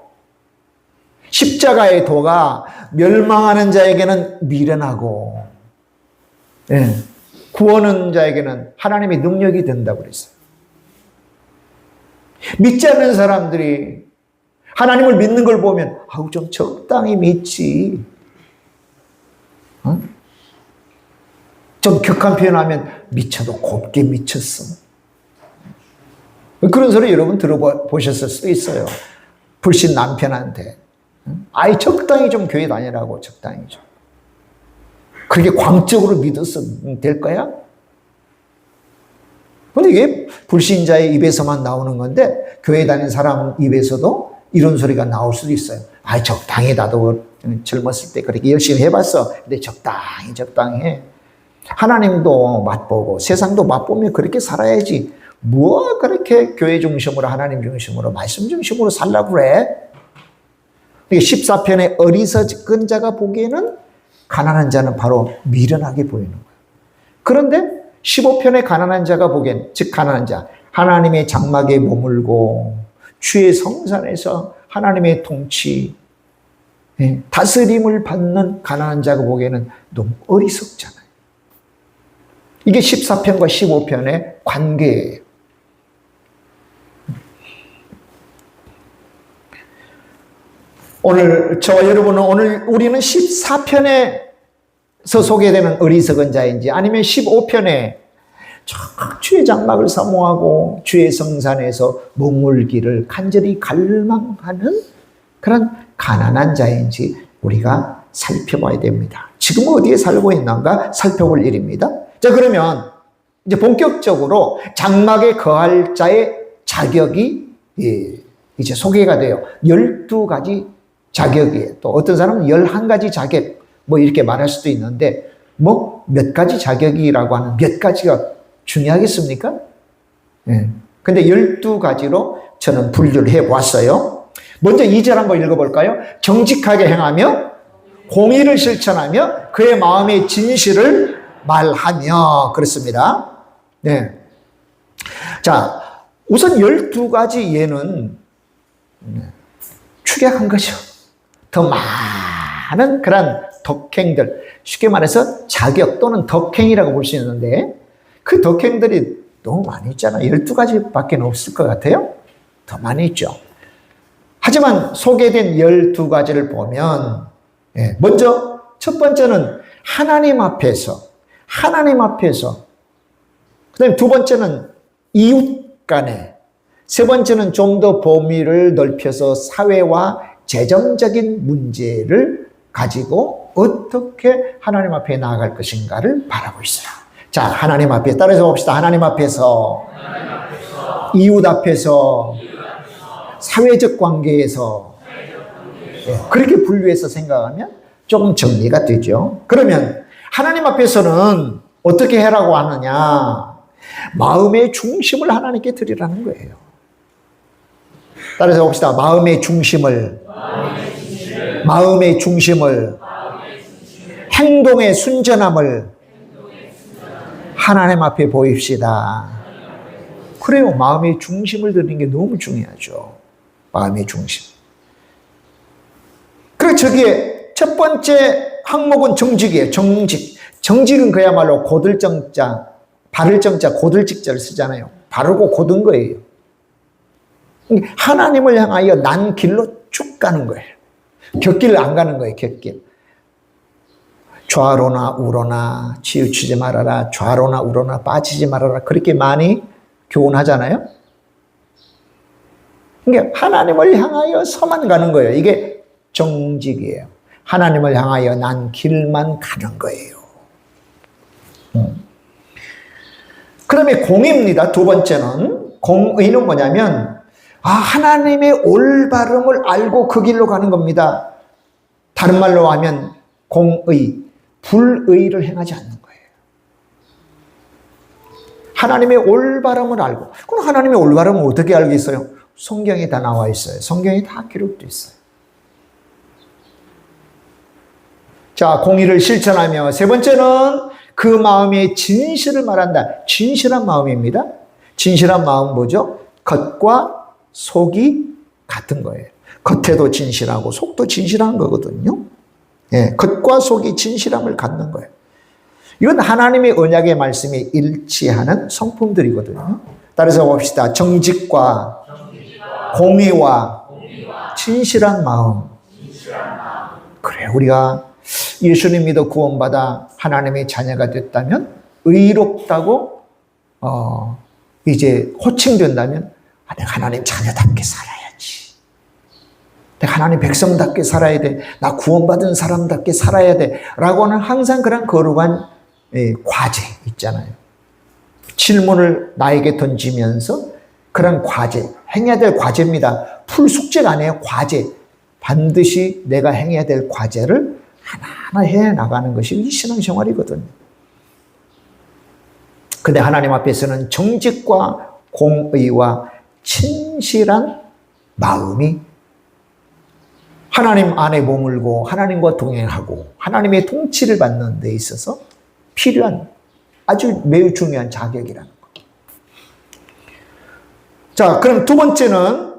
십자가의 도가 멸망하는 자에게는 미련하고 구원하는 자에게는 하나님의 능력이 된다고 그랬어요. 믿지 않는 사람들이 하나님을 믿는 걸 보면 좀 적당히 믿지. 좀 격한 표현하면 미쳐도 곱게 미쳤어. 그런 소리 여러분 들어보셨을 수도 있어요. 불신 남편한테 아이 적당히 좀 교회 다니라고 적당히 좀. 그렇게 광적으로 믿어서 될 거야? 근데 이게 불신자의 입에서만 나오는 건데 교회 다니는 사람 입에서도 이런 소리가 나올 수도 있어요. 아이 적당히 나도 젊었을 때 그렇게 열심히 해봤어. 근데 적당히 해. 하나님도 맛보고 세상도 맛보며 그렇게 살아야지. 뭐 그렇게 교회 중심으로 하나님 중심으로 말씀 중심으로 살라고 그래? 14편의 어리석은 자가 보기에는 가난한 자는 바로 미련하게 보이는 거예요. 그런데 15편의 가난한 자가 보기엔, 즉 가난한 자, 하나님의 장막에 머물고 주의 성산에서 하나님의 통치, 다스림을 받는 가난한 자가 보기에는 너무 어리석잖아요. 이게 14편과 15편의 관계예요. 오늘 저와 여러분은 오늘 우리는 14편에서 소개되는 어리석은 자인지 아니면 15편에 주의 장막을 사모하고 주의 성산에서 머물기를 간절히 갈망하는 그런 가난한 자인지 우리가 살펴봐야 됩니다. 지금 어디에 살고 있는가 살펴볼 일입니다. 자, 그러면 이제 본격적으로 장막에 거할 자의 자격이 이제 소개가 돼요. 12가지 자격이에요. 또 어떤 사람은 11가지 자격 뭐 이렇게 말할 수도 있는데 뭐 몇 가지 자격이라고 하는 몇 가지가 중요하겠습니까? 근데 12가지로 저는 분류를 해보았어요. 먼저 2절 한번 읽어볼까요? 정직하게 행하며 공의를 실천하며 그의 마음의 진실을 말하며 그렇습니다. 네. 자, 우선 12가지 예는 축약한 거죠. 더 많은 그런 덕행들, 쉽게 말해서 자격 또는 덕행이라고 볼 수 있는데 그 덕행들이 너무 많이 있잖아요. 12가지밖에 없을 것 같아요. 더 많이 있죠. 하지만 소개된 12가지를 보면 먼저 첫 번째는 하나님 앞에서 그 다음에 두 번째는 이웃 간에 세 번째는 좀 더 범위를 넓혀서 사회와 재정적인 문제를 가지고 어떻게 하나님 앞에 나아갈 것인가를 바라고 있어요. 자, 하나님 앞에 따라서 봅시다. 하나님 앞에서, 이웃 앞에서, 사회적 관계에서 그렇게 분류해서 생각하면 조금 정리가 되죠. 그러면 하나님 앞에서는 어떻게 해라고 하느냐? 마음의 중심을 하나님께 드리라는 거예요. 따라서 봅시다. 마음의 중심을 행동의 순전함을 하나님 앞에 보입시다. 그래요. 마음의 중심을 드리는 게 너무 중요하죠. 마음의 중심. 그리고 저기에 첫 번째 항목은 정직이에요. 정직은 그야말로 고들정자, 바를정자, 고들직자를 쓰잖아요. 바르고 고든 거예요. 하나님을 향하여 난 길로 쭉 가는 거예요. 곁길을 안 가는 거예요. 곁길. 좌로나 우로나 치우치지 말아라. 좌로나 우로나 빠지지 말아라. 그렇게 많이 교훈하잖아요. 그러니까 하나님을 향하여서만 가는 거예요. 이게 정직이에요. 하나님을 향하여 난 길만 가는 거예요. 그 다음에 공의입니다. 두 번째는. 공의는 뭐냐면 하나님의 올바름을 알고 그 길로 가는 겁니다. 다른 말로 하면 공의, 불의를 행하지 않는 거예요. 하나님의 올바름을 알고. 그럼 하나님의 올바름을 어떻게 알겠어요? 성경에 다 나와 있어요. 성경에 다 기록되어 있어요. 자, 공의를 실천하며 세 번째는 그 마음의 진실을 말한다. 진실한 마음입니다. 진실한 마음은 뭐죠? 겉과 속이 같은 거예요. 겉에도 진실하고 속도 진실한 거거든요. 겉과 속이 진실함을 갖는 거예요. 이건 하나님의 언약의 말씀이 일치하는 성품들이거든요. 따라서 봅시다. 정직과 공의와 진실한 마음. 그래, 우리가 예수님 믿어 구원받아 하나님의 자녀가 됐다면 의롭다고 이제 호칭된다면 내가 하나님 자녀답게 살아야지. 내가 하나님 백성답게 살아야 돼. 나 구원받은 사람답게 살아야 돼. 라고는 항상 그런 거룩한 과제 있잖아요. 질문을 나에게 던지면서 그런 과제, 행해야 될 과제입니다. 풀 숙제가 아니에요. 과제. 반드시 내가 행해야 될 과제를 하나하나 해 나가는 것이 이 신앙생활이거든요. 근데 하나님 앞에서는 정직과 공의와 진실한 마음이 하나님 안에 머물고 하나님과 동행하고 하나님의 통치를 받는 데 있어서 필요한 아주 매우 중요한 자격이라는 것. 자, 그럼 두 번째는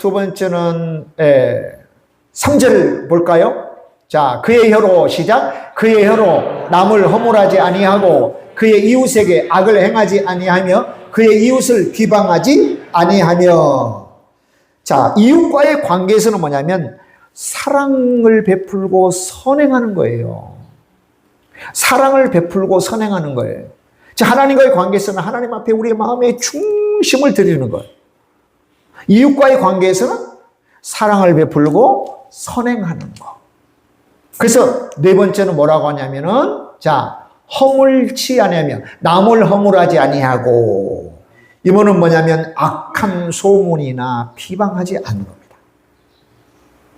3절 볼까요? 자, 그의 혀로 시작. 그의 혀로 남을 허물하지 아니하고 그의 이웃에게 악을 행하지 아니하며 그의 이웃을 비방하지 아니하며. 자, 이웃과의 관계에서는 뭐냐면 사랑을 베풀고 선행하는 거예요. 사랑을 베풀고 선행하는 거예요. 자, 하나님과의 관계에서는 하나님 앞에 우리의 마음의 중심을 드리는 거예요. 이웃과의 관계에서는 사랑을 베풀고 선행하는 거. 그래서 네 번째는 뭐라고 하냐면은, 자, 허물치 아니하며 남을 허물하지 아니하고. 이번은 뭐냐면 악한 소문이나 비방하지 않는 겁니다.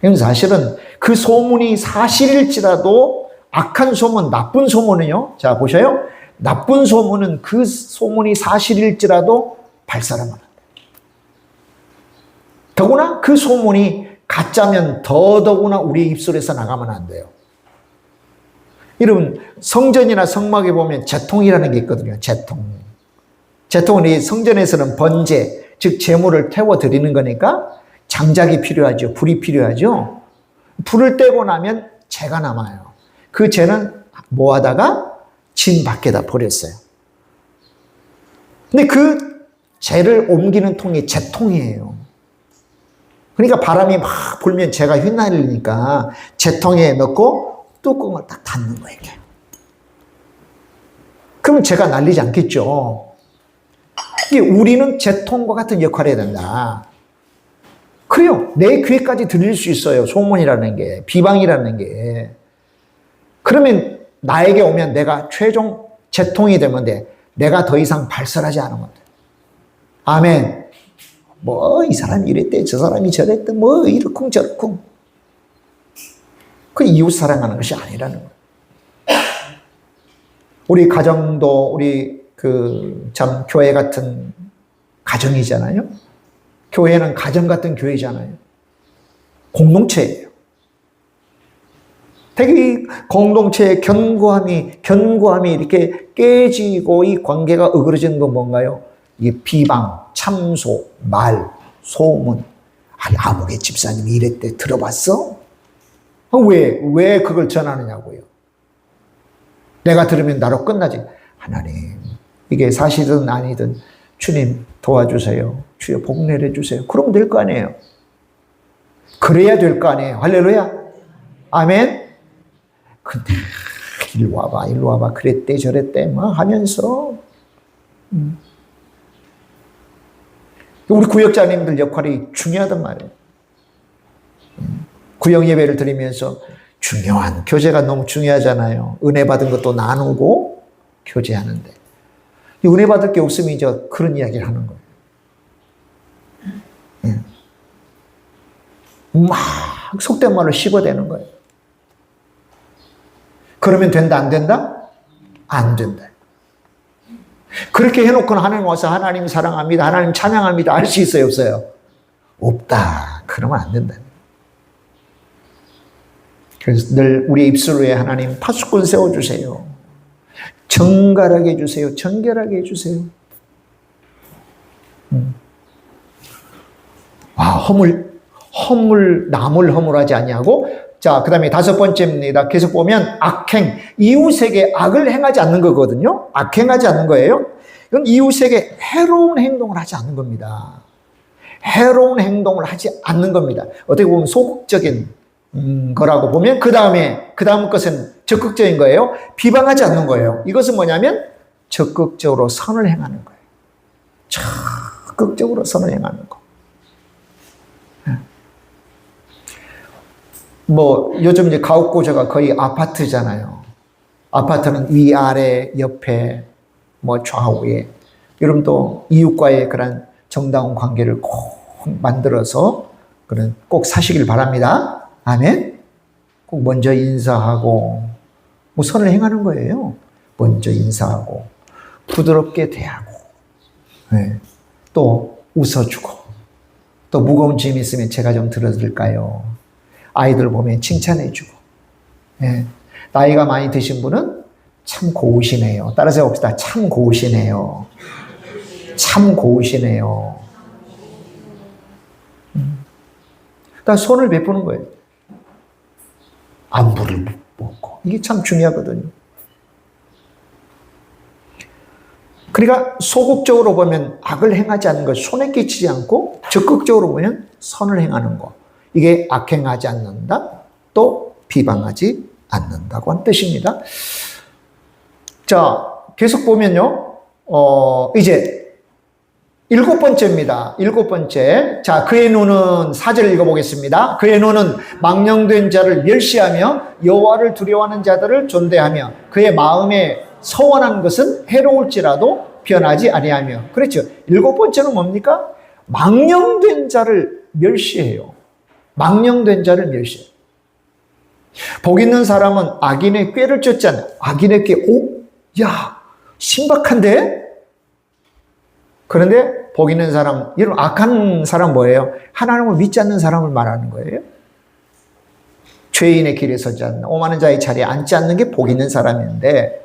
이건 사실은 그 소문이 사실일지라도 악한 소문, 나쁜 소문은요. 자, 보셔요. 나쁜 소문은 그 소문이 사실일지라도 발사하면 안 돼요. 더구나 그 소문이 가짜면 더더구나 우리 입술에서 나가면 안 돼요. 여러분, 성전이나 성막에 보면 제통이라는 게 있거든요. 제통. 제통은 이 성전에서는 번제, 즉 제물을 태워 드리는 거니까 장작이 필요하죠. 불이 필요하죠. 불을 떼고 나면 재가 남아요. 그 재는 뭐 하다가 진 밖에다 버렸어요. 근데 그 재를 옮기는 통이 제통이에요. 그러니까 바람이 막 불면 재가 휘날리니까 재통에 넣고 뚜껑을 딱 닫는 거예요. 그러면 재가 날리지 않겠죠. 우리는 재통과 같은 역할을 해야 된다. 그래요. 내 귀에까지 들릴 수 있어요. 소문이라는 게, 비방이라는 게. 그러면 나에게 오면 내가 최종 재통이 되면 돼. 내가 더 이상 발설하지 않은 겁니다. 아멘. 뭐 이 사람이 이랬대, 저 사람이 저랬대, 뭐 이러쿵 저러쿵. 그 이웃 사랑하는 것이 아니라는 거예요. 우리 가정도 우리 참 교회 같은 가정이잖아요. 교회는 가정 같은 교회잖아요. 공동체예요. 되게 공동체의 견고함이 이렇게 깨지고 이 관계가 어그러지는 건 뭔가요? 이게 비방, 참소, 말, 소문. 아니, 아무개 집사님이 이랬대. 들어봤어? 왜 그걸 전하느냐고요. 내가 들으면 나로 끝나지. 하나님, 이게 사실은 아니든 주님 도와주세요. 주여 복 내려주세요. 그러면 될 거 아니에요. 그래야 될 거 아니에요. 할렐루야. 아멘. 근데 일로 와봐 그랬대 저랬대 뭐 하면서 우리 구역장님들 역할이 중요하단 말이에요. 구역 예배를 드리면서 중요한 교제가 너무 중요하잖아요. 은혜 받은 것도 나누고 교제하는데 은혜 받을 게 없으면 이제 그런 이야기를 하는 거예요. 막 속된 말을 씹어대는 거예요. 그러면 된다 안 된다? 안 된다. 그렇게 해놓고는 하나님 와서 하나님 사랑합니다, 하나님 찬양합니다 알 수 있어요 없어요? 없다. 그러면 안 된다. 그래서 늘 우리의 입술 위에 하나님 파수꾼 세워주세요. 정갈하게 해주세요. 정결하게 해주세요. 남을 허물하지 아니하고. 자, 그 다음에 5번째입니다. 계속 보면 악행, 이웃에게 악을 행하지 않는 거거든요. 악행하지 않는 거예요. 이건 이웃에게 해로운 행동을 하지 않는 겁니다. 해로운 행동을 하지 않는 겁니다. 어떻게 보면 소극적인 거라고 보면 그 다음 것은 적극적인 거예요. 비방하지 않는 거예요. 이것은 뭐냐면 적극적으로 선을 행하는 거예요. 적극적으로 선을 행하는 거. 뭐 요즘 이제 가옥고저가 거의 아파트잖아요. 아파트는 위아래 옆에 뭐 좌우에 여러분 또 이웃과의 그런 정다운 관계를 꼭 만들어서 그런 꼭 사시길 바랍니다. 아멘. 꼭 먼저 인사하고 뭐 선을 행하는 거예요. 먼저 인사하고 부드럽게 대하고 네. 또 웃어주고 또 무거운 짐 있으면 제가 좀 들어드릴까요? 아이들 보면 칭찬해주고 네. 나이가 많이 드신 분은 참 고우시네요. 따라서 해봅시다. 참 고우시네요. 참 고우시네요. 다 손을 베푸는 거예요. 안부를 묻고 이게 참 중요하거든요. 그러니까 소극적으로 보면 악을 행하지 않는 것, 손에 끼치지 않고 적극적으로 보면 선을 행하는 것. 이게 악행하지 않는다, 또 비방하지 않는다고 하는 뜻입니다. 자, 계속 보면요. 이제 7번째입니다. 7번째. 자, 그의 눈은 4절 읽어보겠습니다. 그의 눈은 망령된 자를 멸시하며 여호와를 두려워하는 자들을 존대하며 그의 마음에 서원한 것은 해로울지라도 변하지 아니하며. 그렇죠. 7번째는 뭡니까? 망령된 자를 멸시해요. 망령된 자를 멸시해요. 복 있는 사람은 악인의 꾀를 쫓잖아요. 악인의 꾀, 야, 신박한데? 그런데 복 있는 사람, 여러분 악한 사람 뭐예요? 하나님을 믿지 않는 사람을 말하는 거예요. 죄인의 길에 서지 않는, 오만한 자의 자리에 앉지 않는 게 복 있는 사람인데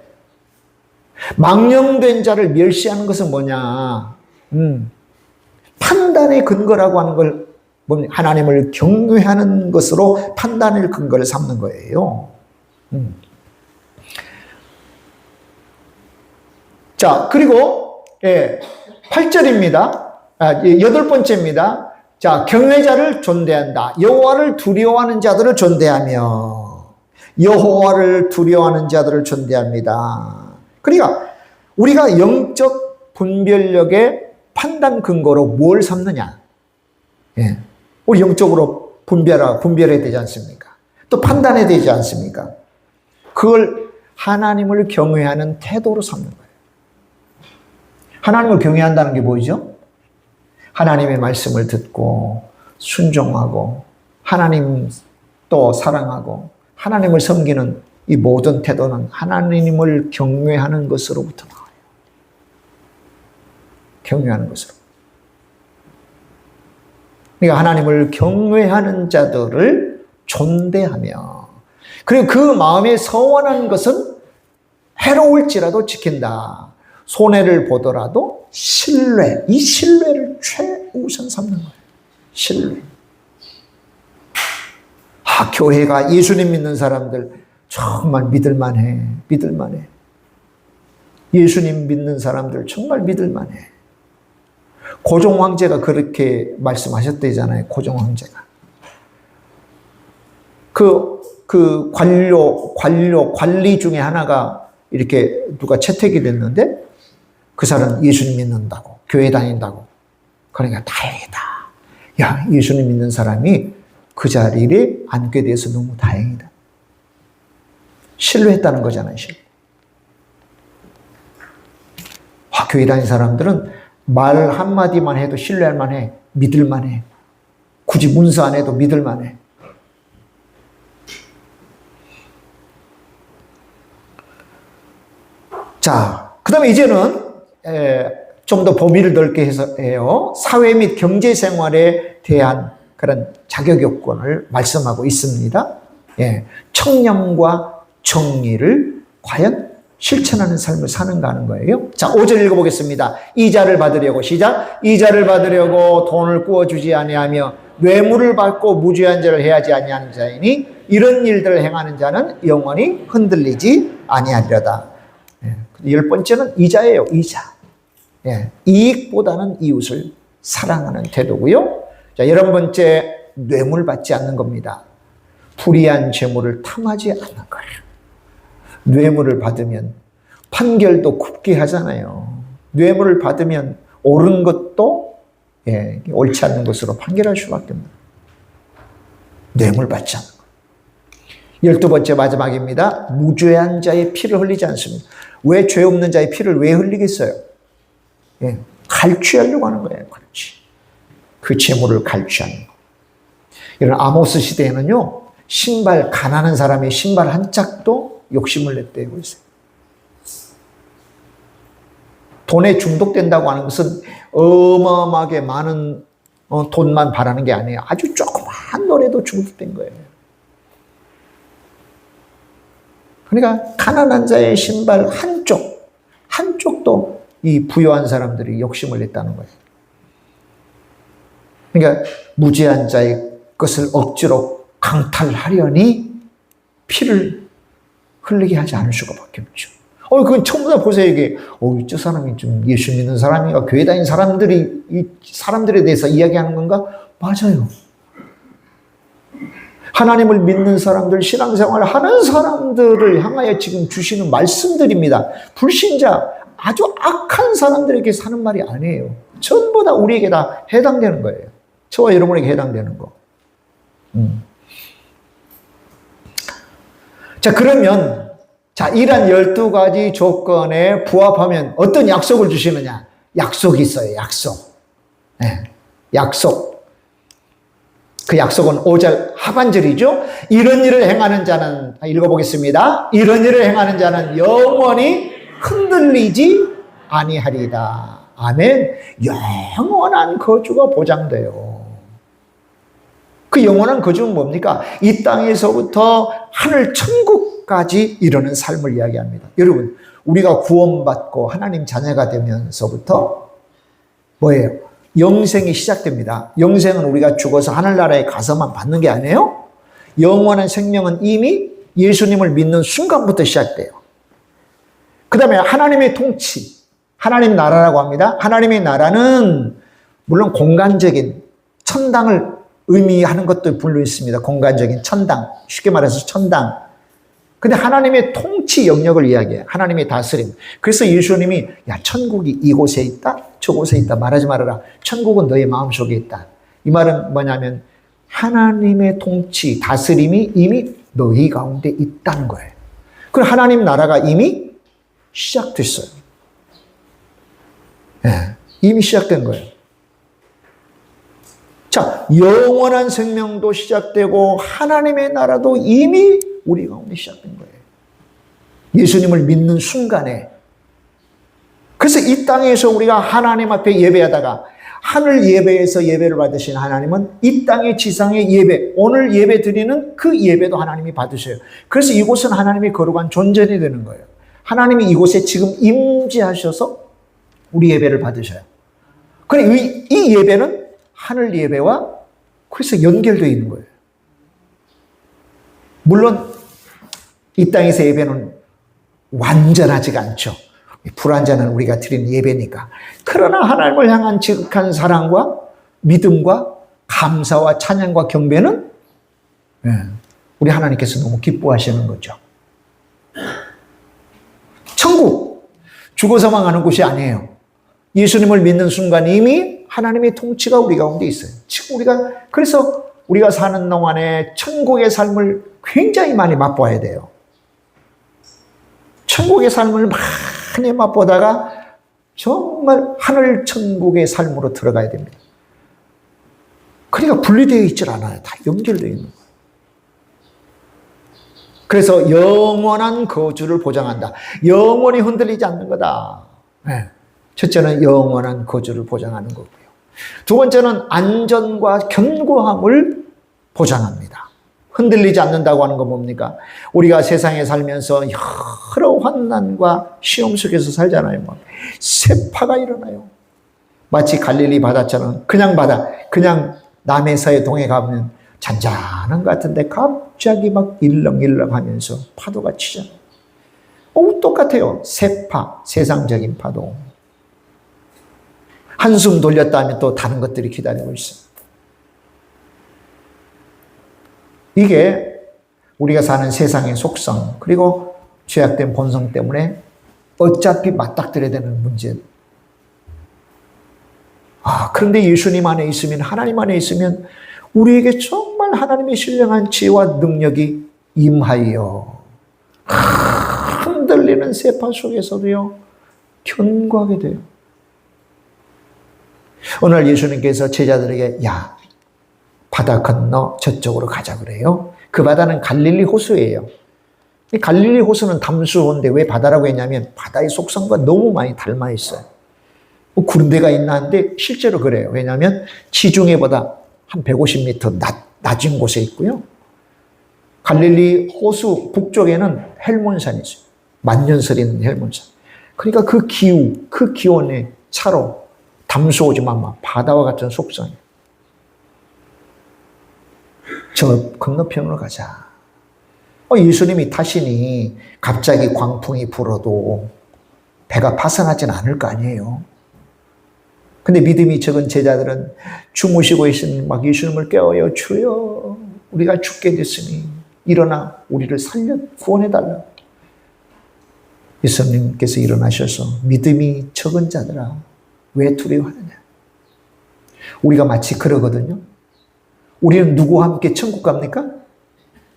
망령된 자를 멸시하는 것은 뭐냐? 판단의 근거라고 하는 걸 하나님을 경외하는 것으로 판단의 근거를 삼는 거예요. 자, 그리고 8절입니다. 8번째입니다. 자, 경외자를 존대한다. 여호와를 두려워하는 자들을 존대하며 여호와를 두려워하는 자들을 존대합니다. 그러니까 우리가 영적 분별력의 판단 근거로 뭘 삼느냐? 우리 영적으로 분별해야 되지 않습니까? 또 판단해야 되지 않습니까? 그걸 하나님을 경외하는 태도로 삼는 거예요. 하나님을 경외한다는 게 뭐죠? 하나님의 말씀을 듣고 순종하고 하나님 또 사랑하고 하나님을 섬기는 이 모든 태도는 하나님을 경외하는 것으로부터 나와요. 경외하는 것으로. 그러니까 하나님을 경외하는 자들을 존대하며 그리고 그 마음에 서원한 것은 해로울지라도 지킨다. 손해를 보더라도 신뢰, 이 신뢰를 최우선 삼는 거예요. 신뢰. 교회가 예수님 믿는 사람들 정말 믿을만해. 믿을만해. 예수님 믿는 사람들 정말 믿을만해. 고종 황제가 그렇게 말씀하셨대잖아요. 고종 황제가. 관리 중에 하나가 이렇게 누가 채택이 됐는데 그 사람 예수님 믿는다고, 교회 다닌다고. 그러니까 다행이다. 야, 예수님 믿는 사람이 그 자리에 앉게 돼서 너무 다행이다. 신뢰했다는 거잖아요, 신뢰. 교회 다니는 사람들은 말 한마디만 해도 신뢰할 만해. 믿을 만해. 굳이 문서 안 해도 믿을 만해. 자, 그 다음에 이제는 좀 더 범위를 넓게 해요. 사회 및 경제 생활에 대한 그런 자격 요건을 말씀하고 있습니다. 청렴과 정의를 과연 실천하는 삶을 사는가 하는 거예요. 자, 5절 읽어보겠습니다. 이자를 받으려고, 시작. 이자를 받으려고 돈을 구워주지 아니하며 뇌물을 받고 무죄한 자를 해하지 아니하는 자이니 이런 일들을 행하는 자는 영원히 흔들리지 아니하리로다. 10번째는 이자예요. 이자. 이익보다는 이웃을 사랑하는 태도고요. 자, 11번째, 뇌물 받지 않는 겁니다. 불의한 재물을 탐하지 않는 거예요. 뇌물을 받으면 판결도 굽게 하잖아요. 뇌물을 받으면 옳은 것도 옳지 않는 것으로 판결할 수밖에 없는 거예요. 뇌물 받지 않는 거예요. 12번째 마지막입니다. 무죄한 자의 피를 흘리지 않습니다. 왜 죄 없는 자의 피를 왜 흘리겠어요? 예, 갈취하려고 하는 거예요. 갈취. 그 재물을 갈취하는 거. 이런 아모스 시대에는요, 가난한 사람의 신발 한 짝도 욕심을 냈대요. 돈에 중독된다고 하는 것은 어마어마하게 많은 돈만 바라는 게 아니에요. 아주 조그만 노래도 중독된 거예요. 그러니까 가난한 자의 신발 한쪽도 이 부유한 사람들이 욕심을 냈다는 거예요. 그러니까 무죄한 자의 것을 억지로 강탈하려니 피를 흘리게 하지 않을 수밖에 없죠. 그건 전부 다 보세요. 이게, 저 사람이 좀 예수 믿는 사람인가? 교회 다니는 사람들이, 이 사람들에 대해서 이야기하는 건가? 맞아요. 하나님을 믿는 사람들, 신앙생활을 하는 사람들을 향하여 지금 주시는 말씀들입니다. 불신자, 아주 악한 사람들에게 사는 말이 아니에요. 전부 다 우리에게 다 해당되는 거예요. 저와 여러분에게 해당되는 거. 자, 그러면, 이런 12가지 조건에 부합하면 어떤 약속을 주시느냐? 약속이 있어요, 약속. 네, 약속. 그 약속은 5절 하반절이죠. 이런 일을 행하는 자는, 읽어보겠습니다. 이런 일을 행하는 자는 영원히 흔들리지 아니하리다. 아멘. 영원한 거주가 보장돼요. 그 영원한 거주는 뭡니까? 이 땅에서부터 하늘 천국까지 이르는 삶을 이야기합니다. 여러분, 우리가 구원받고 하나님 자녀가 되면서부터 뭐예요? 영생이 시작됩니다. 영생은 우리가 죽어서 하늘나라에 가서만 받는 게 아니에요. 영원한 생명은 이미 예수님을 믿는 순간부터 시작돼요. 그 다음에 하나님의 통치, 하나님 나라라고 합니다. 하나님의 나라는 물론 공간적인 천당을 의미하는 것도 분류 있습니다. 공간적인 천당, 쉽게 말해서 천당. 근데 하나님의 통치 영역을 이야기해요. 하나님의 다스림. 그래서 예수님이 천국이 이곳에 있다, 저곳에 있다 말하지 말아라. 천국은 너의 마음속에 있다. 이 말은 뭐냐면 하나님의 통치, 다스림이 이미 너희 가운데 있다는 거예요. 그리고 하나님 나라가 이미 시작됐어요. 네, 이미 시작된 거예요. 자, 영원한 생명도 시작되고 하나님의 나라도 이미 우리 가운데 시작된 거예요. 예수님을 믿는 순간에. 그래서 이 땅에서 우리가 하나님 앞에 예배하다가 하늘 예배에서 예배를 받으신 하나님은 이 땅의 지상의 예배, 오늘 예배 드리는 그 예배도 하나님이 받으셔요. 그래서 이곳은 하나님의 거룩한 존전이 되는 거예요. 하나님이 이곳에 지금 임재하셔서 우리 예배를 받으셔요. 그리고 이 예배는 하늘 예배와 그래서 연결되어 있는 거예요. 물론 이 땅에서 예배는 완전하지가 않죠. 불완전한 우리가 드리는 예배니까. 그러나 하나님을 향한 지극한 사랑과 믿음과 감사와 찬양과 경배는 우리 하나님께서 너무 기뻐하시는 거죠. 천국, 죽어서만 가는 곳이 아니에요. 예수님을 믿는 순간 이미 하나님의 통치가 우리 가운데 있어요. 지금 그래서 우리가 사는 동안에 천국의 삶을 굉장히 많이 맛봐야 돼요. 천국의 삶을 많이 맛보다가 정말 하늘 천국의 삶으로 들어가야 됩니다. 그러니까 분리되어 있질 않아요. 다 연결되어 있는 거예요. 그래서 영원한 거주를 보장한다. 영원히 흔들리지 않는 거다. 네. 첫째는 영원한 거주를 보장하는 거고요. 두 번째는 안전과 견고함을 보장합니다. 흔들리지 않는다고 하는 건 뭡니까? 우리가 세상에 살면서 여러 환난과 시험 속에서 살잖아요. 세파가 일어나요. 마치 갈릴리 바다처럼 그냥 바다, 그냥 남해서의 동해 가면 잔잔한 것 같은데 갑자기 막 일렁일렁 하면서 파도가 치잖아요. 똑같아요. 세파, 세상적인 파도. 한숨 돌렸다 하면 또 다른 것들이 기다리고 있어요. 이게 우리가 사는 세상의 속성, 그리고 죄악된 본성 때문에 어차피 맞닥뜨려야 되는 문제. 그런데 예수님 안에 있으면, 하나님 안에 있으면 우리에게 정말 하나님의 신령한 지혜와 능력이 임하여 흔들리는 세파 속에서도요 견고하게 돼요. 오늘 예수님께서 제자들에게 야 바다 건너 저쪽으로 가자 그래요. 그 바다는 갈릴리 호수예요. 이 갈릴리 호수는 담수호인데 왜 바다라고 했냐면 바다의 속성과 너무 많이 닮아 있어요. 뭐 그런 데가 있나 한데 실제로 그래요. 왜냐하면 지중해보다 한 150m 낮은 곳에 있고요. 갈릴리 호수 북쪽에는 헬몬산이 있어요. 만년설이 있는 헬몬산. 그러니까 그 기후, 그 기온의 차로 담수호지만 막 바다와 같은 속성이에요. 저 건너편으로 가자. 예수님이 타시니 갑자기 광풍이 불어도 배가 파산하진 않을 거 아니에요. 근데 믿음이 적은 제자들은 주무시고 있으니 막 예수님을 깨워요. 주여 우리가 죽게 됐으니 일어나 우리를 살려 구원해달라. 예수님께서 일어나셔서 믿음이 적은 자들아 왜 두려워하느냐. 우리가 마치 그러거든요. 우리는 누구와 함께 천국 갑니까?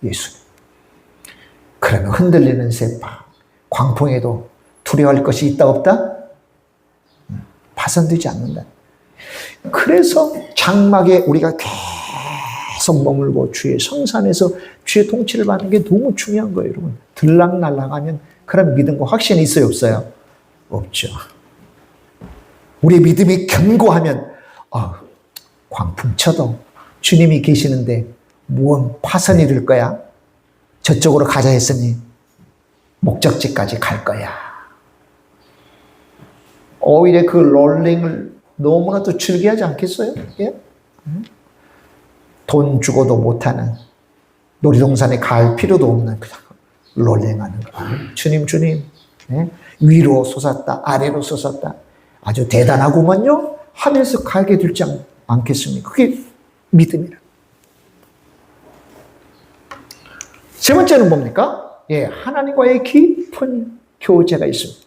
예수님. 그러면 흔들리는 세파, 광풍에도 두려워할 것이 있다 없다? 파손되지 않는다. 그래서 장막에 우리가 계속 머물고 주의 성산에서 주의 통치를 받는 게 너무 중요한 거예요, 여러분. 들락날락하면 그런 믿음과 확신이 있어요, 없어요? 없죠. 우리의 믿음이 견고하면 광풍 쳐도 주님이 계시는데 무언 파선이 될 거야? 저쪽으로 가자 했으니 목적지까지 갈 거야. 오히려 그 롤링을 너무나도 즐겨하지 않겠어요? 예? 돈 주고도 못하는 놀이동산에 갈 필요도 없는 그냥 롤링하는 거. 주님 예? 위로 솟았다 아래로 솟았다 아주 대단하구만요 하면서 가게 되지 않겠습니까? 그게 믿음이라. 세 번째는 뭡니까? 예, 하나님과의 깊은 교제가 있습니다.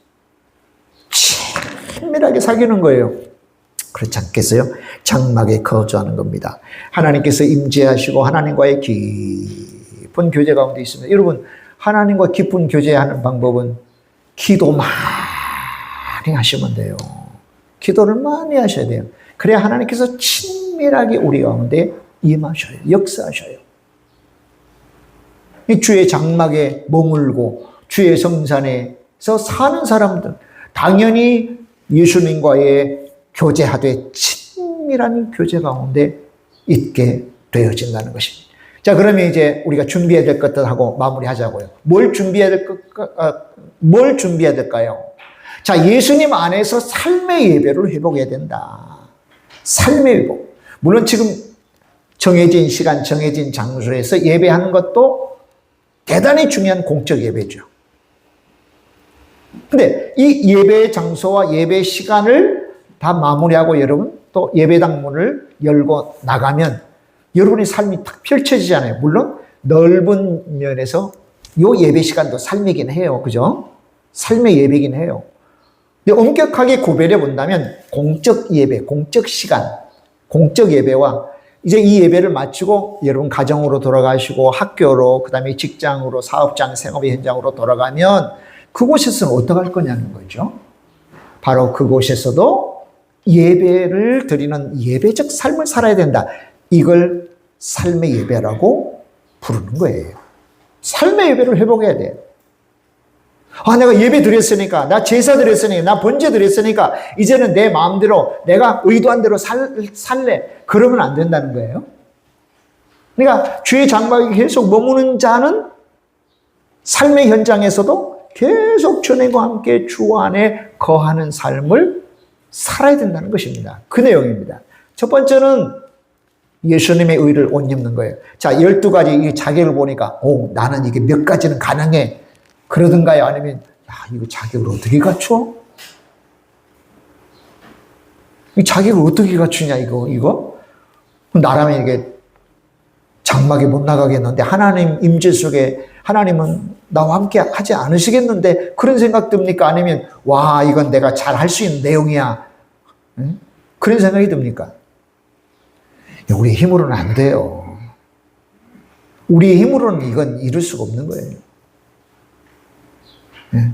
친밀하게 사귀는 거예요. 그렇지 않겠어요? 장막에 거주하는 겁니다. 하나님께서 임재하시고 하나님과의 깊은 교제 가운데 있습니다. 여러분, 하나님과 깊은 교제하는 방법은 기도 많이 하시면 돼요. 기도를 많이 하셔야 돼요. 그래야 하나님께서 친밀하게 우리 가운데 임하셔요. 역사하셔요. 주의 장막에 머물고 주의 성산에서 사는 사람들 당연히 예수님과의 교제하되 친밀한 교제 가운데 있게 되어진다는 것입니다. 자, 그러면 이제 우리가 준비해야 될 것들 하고 마무리하자고요. 뭘 준비해야 될까요? 자, 예수님 안에서 삶의 예배를 회복해야 된다. 삶의 회복. 물론 지금 정해진 시간, 정해진 장소에서 예배하는 것도 대단히 중요한 공적 예배죠. 근데 이 예배 장소와 예배 시간을 다 마무리하고 여러분 또 예배당 문을 열고 나가면 여러분의 삶이 탁 펼쳐지잖아요. 물론 넓은 면에서 요 예배 시간도 삶이긴 해요. 그죠? 삶의 예배긴 해요. 근데 엄격하게 구별해 본다면 공적 예배, 공적 시간, 공적 예배와 이제 이 예배를 마치고 여러분 가정으로 돌아가시고 학교로 그다음에 직장으로 사업장 생업의 현장으로 돌아가면 그곳에서는 어떻게 할 거냐는 거죠. 바로 그곳에서도 예배를 드리는 예배적 삶을 살아야 된다. 이걸 삶의 예배라고 부르는 거예요. 삶의 예배를 회복해야 돼요. 내가 예배 드렸으니까, 나 제사 드렸으니까, 나 번제 드렸으니까 이제는 내 마음대로 내가 의도한 대로 살래. 그러면 안 된다는 거예요. 그러니까 주의 장막에 계속 머무는 자는 삶의 현장에서도 계속 주님과 함께 주 안에 거하는 삶을 살아야 된다는 것입니다. 그 내용입니다. 첫 번째는 예수님의 의를 옷 입는 거예요. 자, 12가지 이 자격을 보니까 나는 이게 몇 가지는 가능해. 그러든가요? 아니면 이거 자격을 어떻게 갖춰? 이 자격을 어떻게 갖추냐 이거? 나라면 이게 장막에 못 나가겠는데 하나님 임재 속에 하나님은 나와 함께 하지 않으시겠는데 그런 생각 듭니까? 아니면 이건 내가 잘 할 수 있는 내용이야. 응? 그런 생각이 듭니까? 우리 힘으로는 안 돼요. 우리의 힘으로는 이건 이룰 수가 없는 거예요. 네.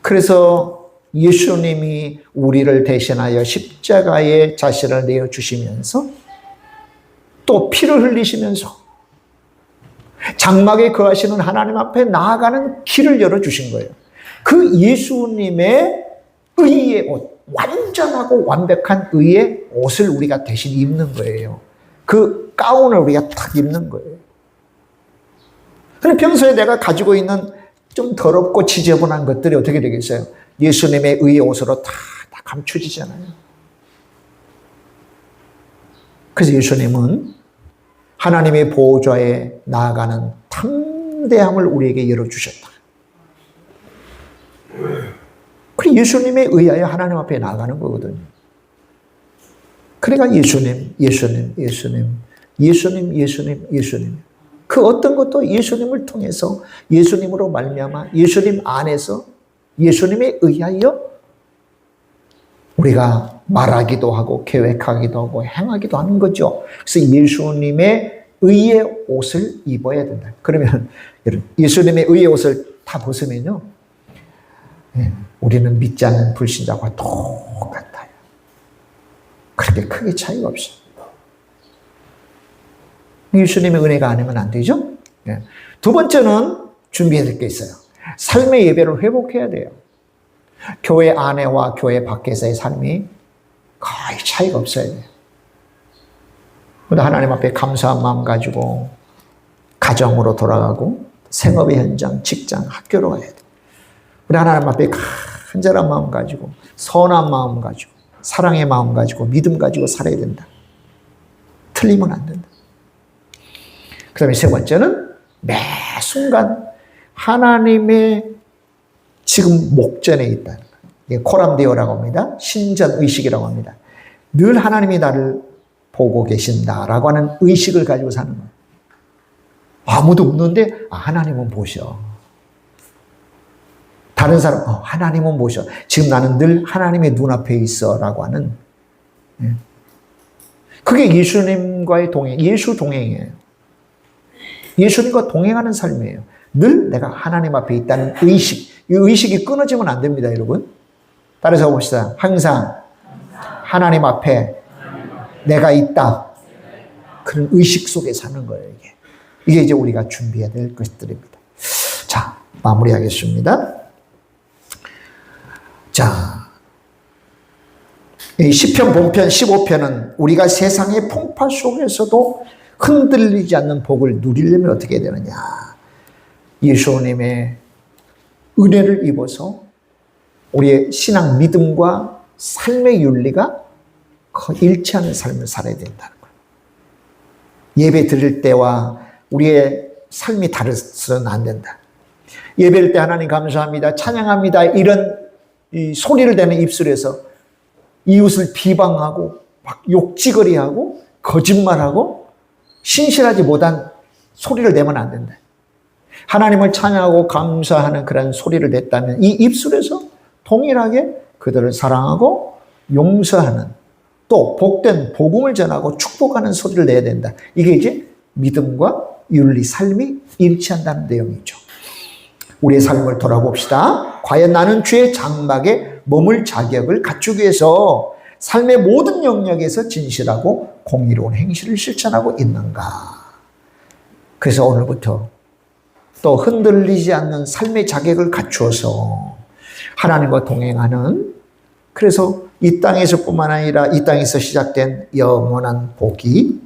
그래서 예수님이 우리를 대신하여 십자가에 자신을 내어주시면서 또 피를 흘리시면서 장막에 거하시는 하나님 앞에 나아가는 길을 열어주신 거예요. 그 예수님의 의의 옷, 완전하고 완벽한 의의 옷을 우리가 대신 입는 거예요. 그 가운을 우리가 탁 입는 거예요. 근데 평소에 내가 가지고 있는 좀 더럽고 지저분한 것들이 어떻게 되겠어요? 예수님의 의의 옷으로 다 감춰지잖아요. 그래서 예수님은 하나님의 보호자에 나아가는 탕대함을 우리에게 열어주셨다. 그리고 예수님에 의하여 하나님 앞에 나아가는 거거든요. 그러니까 예수님. 그 어떤 것도 예수님을 통해서 예수님으로 말미암아 예수님 안에서 예수님에 의하여 우리가 말하기도 하고 계획하기도 하고 행하기도 하는 거죠. 그래서 예수님의 의의 옷을 입어야 된다. 그러면 예수님의 의의 옷을 다 벗으면요, 우리는 믿지 않는 불신자와 똑같아요. 그렇게 크게 차이가 없어요. 예수님의 은혜가 아니면 안 되죠. 두 번째는 준비해야 될 게 있어요. 삶의 예배를 회복해야 돼요. 교회 안에와 교회 밖에서의 삶이 거의 차이가 없어야 돼요. 하나님 앞에 감사한 마음 가지고 가정으로 돌아가고 생업의 현장, 직장, 학교로 가야 돼요. 우리 하나님 앞에 간절한 마음 가지고 선한 마음 가지고 사랑의 마음 가지고 믿음 가지고 살아야 된다. 틀리면 안 된다. 그 다음에 세 번째는 매 순간 하나님의 지금 목전에 있다는 거예요. 코람데오라고 합니다. 신전의식이라고 합니다. 늘 하나님이 나를 보고 계신다라고 하는 의식을 가지고 사는 거예요. 아무도 없는데 하나님은 보셔. 다른 사람 하나님은 보셔. 지금 나는 늘 하나님의 눈앞에 있어 라고 하는, 그게 예수님과의 동행, 예수 동행이에요. 예수님과 동행하는 삶이에요. 늘 내가 하나님 앞에 있다는 의식, 이 의식이 끊어지면 안 됩니다, 여러분. 따라서 봅시다. 항상 하나님 앞에 내가 있다. 그런 의식 속에 사는 거예요, 이게. 이게 이제 우리가 준비해야 될 것들입니다. 자, 마무리하겠습니다. 자, 이 시편 본편 15편은 우리가 세상의 풍파 속에서도 흔들리지 않는 복을 누리려면 어떻게 해야 되느냐. 예수님의 은혜를 입어서 우리의 신앙 믿음과 삶의 윤리가 거의 일치하는 삶을 살아야 된다는 거예요. 예배 드릴 때와 우리의 삶이 다르서는 안 된다. 예배할 때 하나님 감사합니다, 찬양합니다, 이런 이 소리를 내는 입술에서 이웃을 비방하고 막 욕지거리하고 거짓말하고 신실하지 못한 소리를 내면 안 된다. 하나님을 찬양하고 감사하는 그런 소리를 냈다면 이 입술에서 동일하게 그들을 사랑하고 용서하는, 또 복된 복음을 전하고 축복하는 소리를 내야 된다. 이게 이제 믿음과 윤리, 삶이 일치한다는 내용이죠. 우리의 삶을 돌아봅시다. 과연 나는 주의 장막에 머물 자격을 갖추기 위해서 삶의 모든 영역에서 진실하고 공의로운 행실을 실천하고 있는가? 그래서 오늘부터 또 흔들리지 않는 삶의 자격을 갖추어서 하나님과 동행하는, 그래서 이 땅에서 뿐만 아니라 이 땅에서 시작된 영원한 복이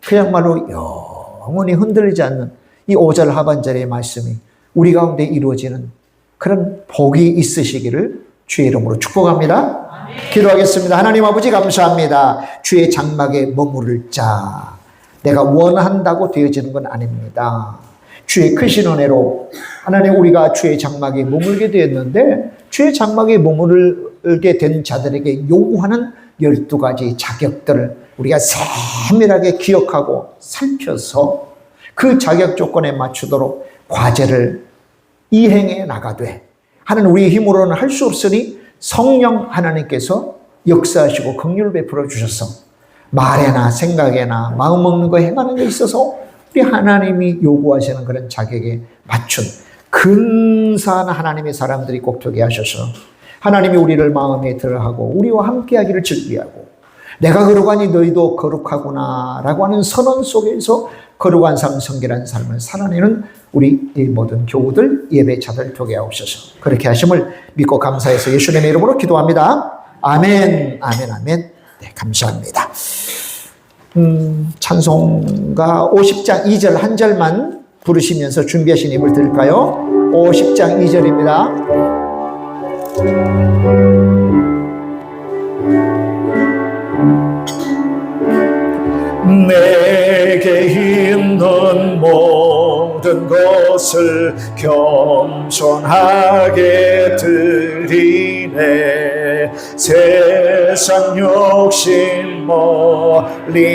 그야말로 영원히 흔들리지 않는 이 5절 하반절의 말씀이 우리 가운데 이루어지는 그런 복이 있으시기를 주의 이름으로 축복합니다. 기도하겠습니다. 하나님 아버지 감사합니다. 주의 장막에 머무를 자, 내가 원한다고 되어지는 건 아닙니다. 주의 크신 은혜로 하나님 우리가 주의 장막에 머물게 되었는데, 주의 장막에 머물게 된 자들에게 요구하는 12가지 자격들을 우리가 세밀하게 기억하고 살펴서 그 자격 조건에 맞추도록 과제를 이행해 나가되, 하나님 우리의 힘으로는 할 수 없으니 성령 하나님께서 역사하시고 긍휼을 베풀어 주셔서 말에나 생각에나 마음 먹는 거 행하는 데 있어서 우리 하나님이 요구하시는 그런 자격에 맞춘 근사한 하나님의 사람들이 꼭 되게 하셔서 하나님이 우리를 마음에 들어하고 우리와 함께하기를 즐기하고 내가 거룩하니 너희도 거룩하구나 라고 하는 선언 속에서 거룩한 삶, 성결한 삶을 살아내는 우리 이 모든 교우들, 예배자들 되게 하옵소서. 그렇게 하심을 믿고 감사해서 예수님의 이름으로 기도합니다. 아멘, 아멘, 아멘. 네, 감사합니다. 찬송가 50장 2절 한 절만 부르시면서 준비하신 예물 드릴까요? 50장 2절입니다. 내게 있는 모든 것을 겸손하게 드리네. 세상 욕심 멀리하니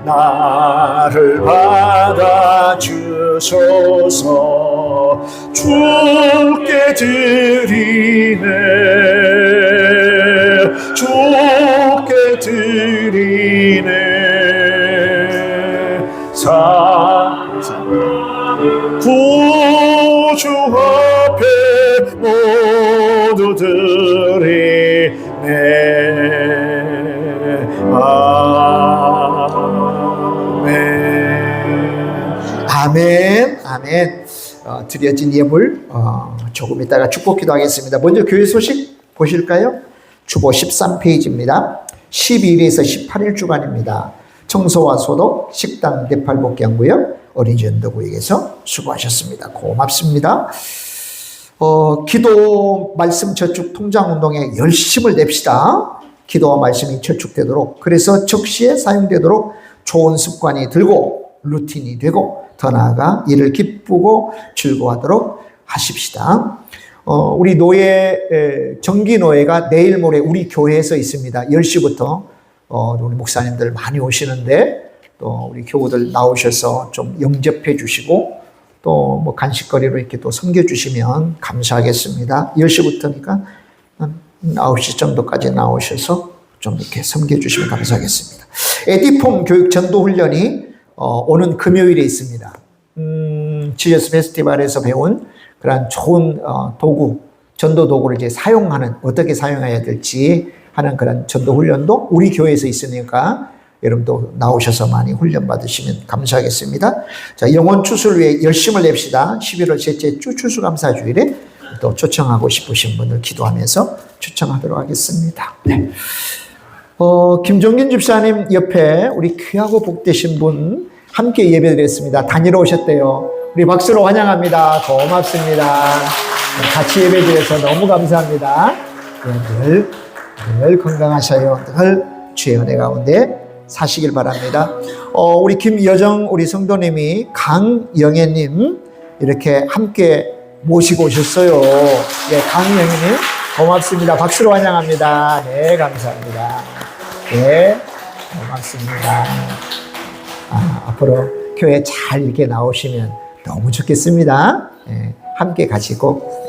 나를 받아주소서. 주께 드리네. 주께 드리네. 구주 앞에 모두 드리네. 아멘. 아멘. 아멘. 드려진 예물 조금 이따가 축복 기도하겠습니다. 먼저 교회 소식 보실까요? 주보 13페이지입니다. 12일에서 18일 주간입니다. 청소와 소독, 식당 대팔 복귀한구역, 어린이집 연도구역에서 수고하셨습니다. 고맙습니다. 기도 말씀 저축 통장 운동에 열심을 냅시다. 기도와 말씀이 저축되도록, 그래서 적시에 사용되도록 좋은 습관이 들고 루틴이 되고 더 나아가 이를 기쁘고 즐거워하도록 하십시다. 우리 노예, 정기노예가 내일 모레 우리 교회에서 있습니다. 10시부터 우리 목사님들 많이 오시는데 또 우리 교우들 나오셔서 좀 영접해 주시고 또 뭐 간식거리로 이렇게 또 섬겨주시면 감사하겠습니다. 10시부터니까 9시 정도까지 나오셔서 좀 이렇게 섬겨주시면 감사하겠습니다. 에디폼 교육 전도 훈련이 오는 금요일에 있습니다. 지저스 페스티벌에서 배운 그런 좋은 도구, 전도 도구를 이제 사용하는, 어떻게 사용해야 될지 하는 그런 전도 훈련도 우리 교회에서 있으니까 여러분도 나오셔서 많이 훈련 받으시면 감사하겠습니다. 자, 영혼 추수를 위해 열심을 냅시다. 11월 셋째 주 추수감사주일에 또 초청하고 싶으신 분들 기도하면서 초청하도록 하겠습니다. 네. 김종균 집사님 옆에 우리 귀하고 복되신 분 함께 예배드렸습니다. 다니러 오셨대요. 우리 박수로 환영합니다. 고맙습니다. 같이 예배드려서 너무 감사합니다. 늘 건강하셔요. 늘 주의 은혜 가운데 사시길 바랍니다. 우리 김여정 우리 성도님이 강영애님 이렇게 함께 모시고 오셨어요. 네, 강영애님 고맙습니다. 박수로 환영합니다. 네, 감사합니다. 네, 고맙습니다. 앞으로 교회 잘 이렇게 나오시면 너무 좋겠습니다. 네, 함께 가시고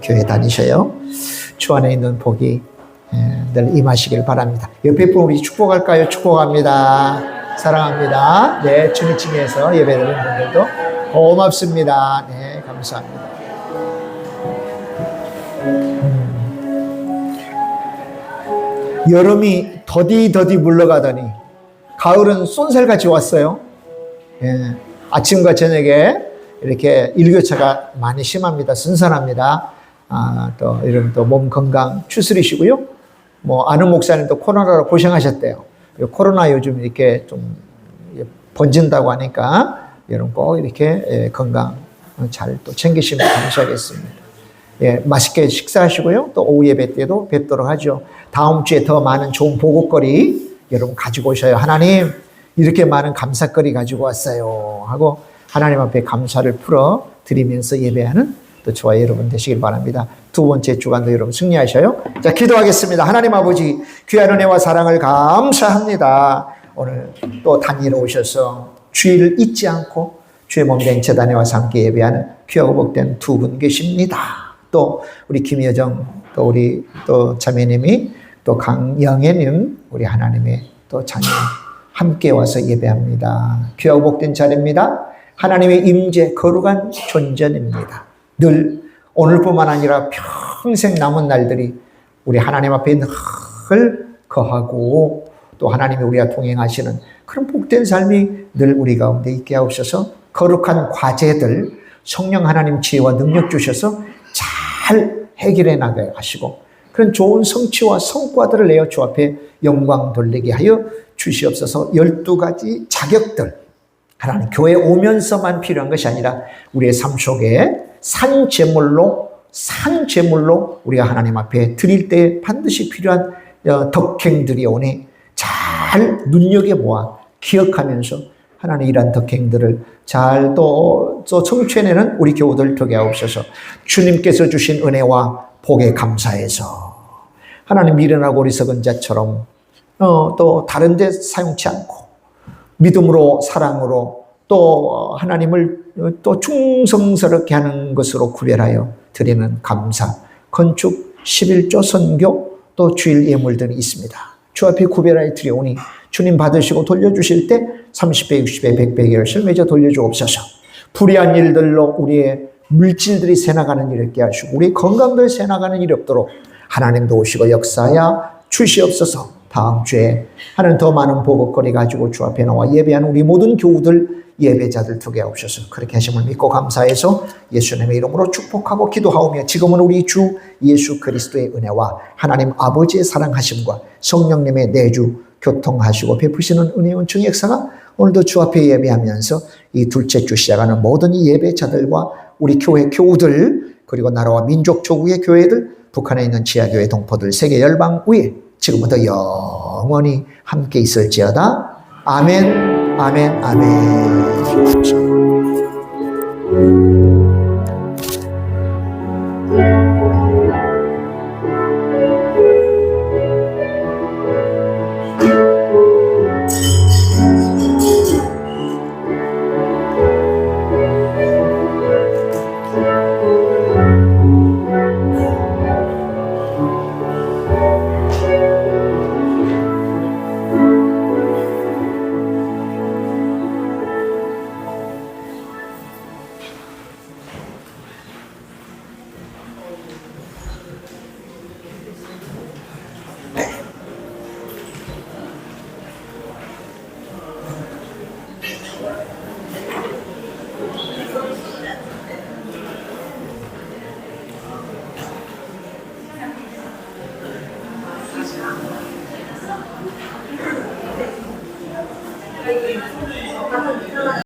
교회 다니셔요. 주 안에 있는 복이 늘 임하시길 바랍니다. 옆에 분 우리 축복할까요? 축복합니다. 사랑합니다. 네, 주님층에서 예배드리는 분들도 고맙습니다. 네, 감사합니다. 여름이 더디 물러가더니 가을은 쏜살같이 왔어요. 예, 아침과 저녁에 이렇게 일교차가 많이 심합니다. 선선합니다. 또 여러분 또 몸 건강 추스리시고요. 뭐 아는 목사님도 코로나로 고생하셨대요. 코로나 요즘 이렇게 좀 번진다고 하니까 여러분 꼭 이렇게 건강 잘 또 챙기시면 감사하겠습니다. 예, 맛있게 식사하시고요. 또 오후 예배 때도 뵙도록 하죠. 다음 주에 더 많은 좋은 보고거리 여러분 가지고 오셔요. 하나님 이렇게 많은 감사거리 가지고 왔어요 하고 하나님 앞에 감사를 풀어 드리면서 예배하는 또 저와 여러분 되시길 바랍니다. 두 번째 주간도 여러분 승리하셔요. 자, 기도하겠습니다. 하나님 아버지 귀한 은혜와 사랑을 감사합니다. 오늘 또 다니러 오셔서 주일을 잊지 않고 주의 몸된 재단에 와서 함께 예배하는 귀하고 복된 두 분 계십니다. 또 우리 김여정 또 우리 또 자매님이 또 강영애님 우리 하나님의 또 자녀 함께 와서 예배합니다. 귀하고 복된 자리입니다. 하나님의 임재 거룩한 존전입니다. 늘 오늘뿐만 아니라 평생 남은 날들이 우리 하나님 앞에 늘 거하고 또 하나님이 우리와 동행하시는 그런 복된 삶이 늘 우리 가운데 있게 하옵소서. 거룩한 과제들 성령 하나님 지혜와 능력 주셔서 잘 해결해 나가게 하시고 그런 좋은 성취와 성과들을 내어 주 앞에 영광 돌리게 하여 주시옵소서. 12가지 자격들 하나님 교회 오면서만 필요한 것이 아니라 우리의 삶 속에 산 제물로 우리가 하나님 앞에 드릴 때 반드시 필요한 덕행들이 오니 잘 눈여겨보아 기억하면서 하나님 이러한 덕행들을 잘 또 성취해내는 우리 교우들 되게 하옵소서. 주님께서 주신 은혜와 복에 감사해서 하나님 미련하고 어리석은 자처럼 또 다른 데 사용치 않고 믿음으로 사랑으로 또 하나님을 또 충성스럽게 하는 것으로 구별하여 드리는 감사, 건축, 11조 선교 또 주일 예물들이 있습니다. 주 앞에 구별하여 드리오니 주님 받으시고 돌려주실 때 30배, 60배, 100배 열심히 맺어 돌려주옵소서. 불의한 일들로 우리의 물질들이 새나가는 일 없게 하시고 우리 건강들 새나가는 일이 없도록 하나님도 오시고 역사하여 주시옵소서. 다음 주에 하나님 더 많은 보급거리 가지고 주 앞에 나와 예배하는 우리 모든 교우들 예배자들 두게 하옵소서. 그렇게 하심을 믿고 감사해서 예수님의 이름으로 축복하고 기도하오며 지금은 우리 주 예수 그리스도의 은혜와 하나님 아버지의 사랑하심과 성령님의 내주 교통하시고 베푸시는 은혜의 은총의 역사가 오늘도 주 앞에 예배하면서 이 둘째 주 시작하는 모든 이 예배자들과 우리 교회 교우들 그리고 나라와 민족 조국의 교회들 북한에 있는 지하교회 동포들 세계 열방 위에 지금부터 영원히 함께 있을지어다. 아멘, 아멘, 아멘.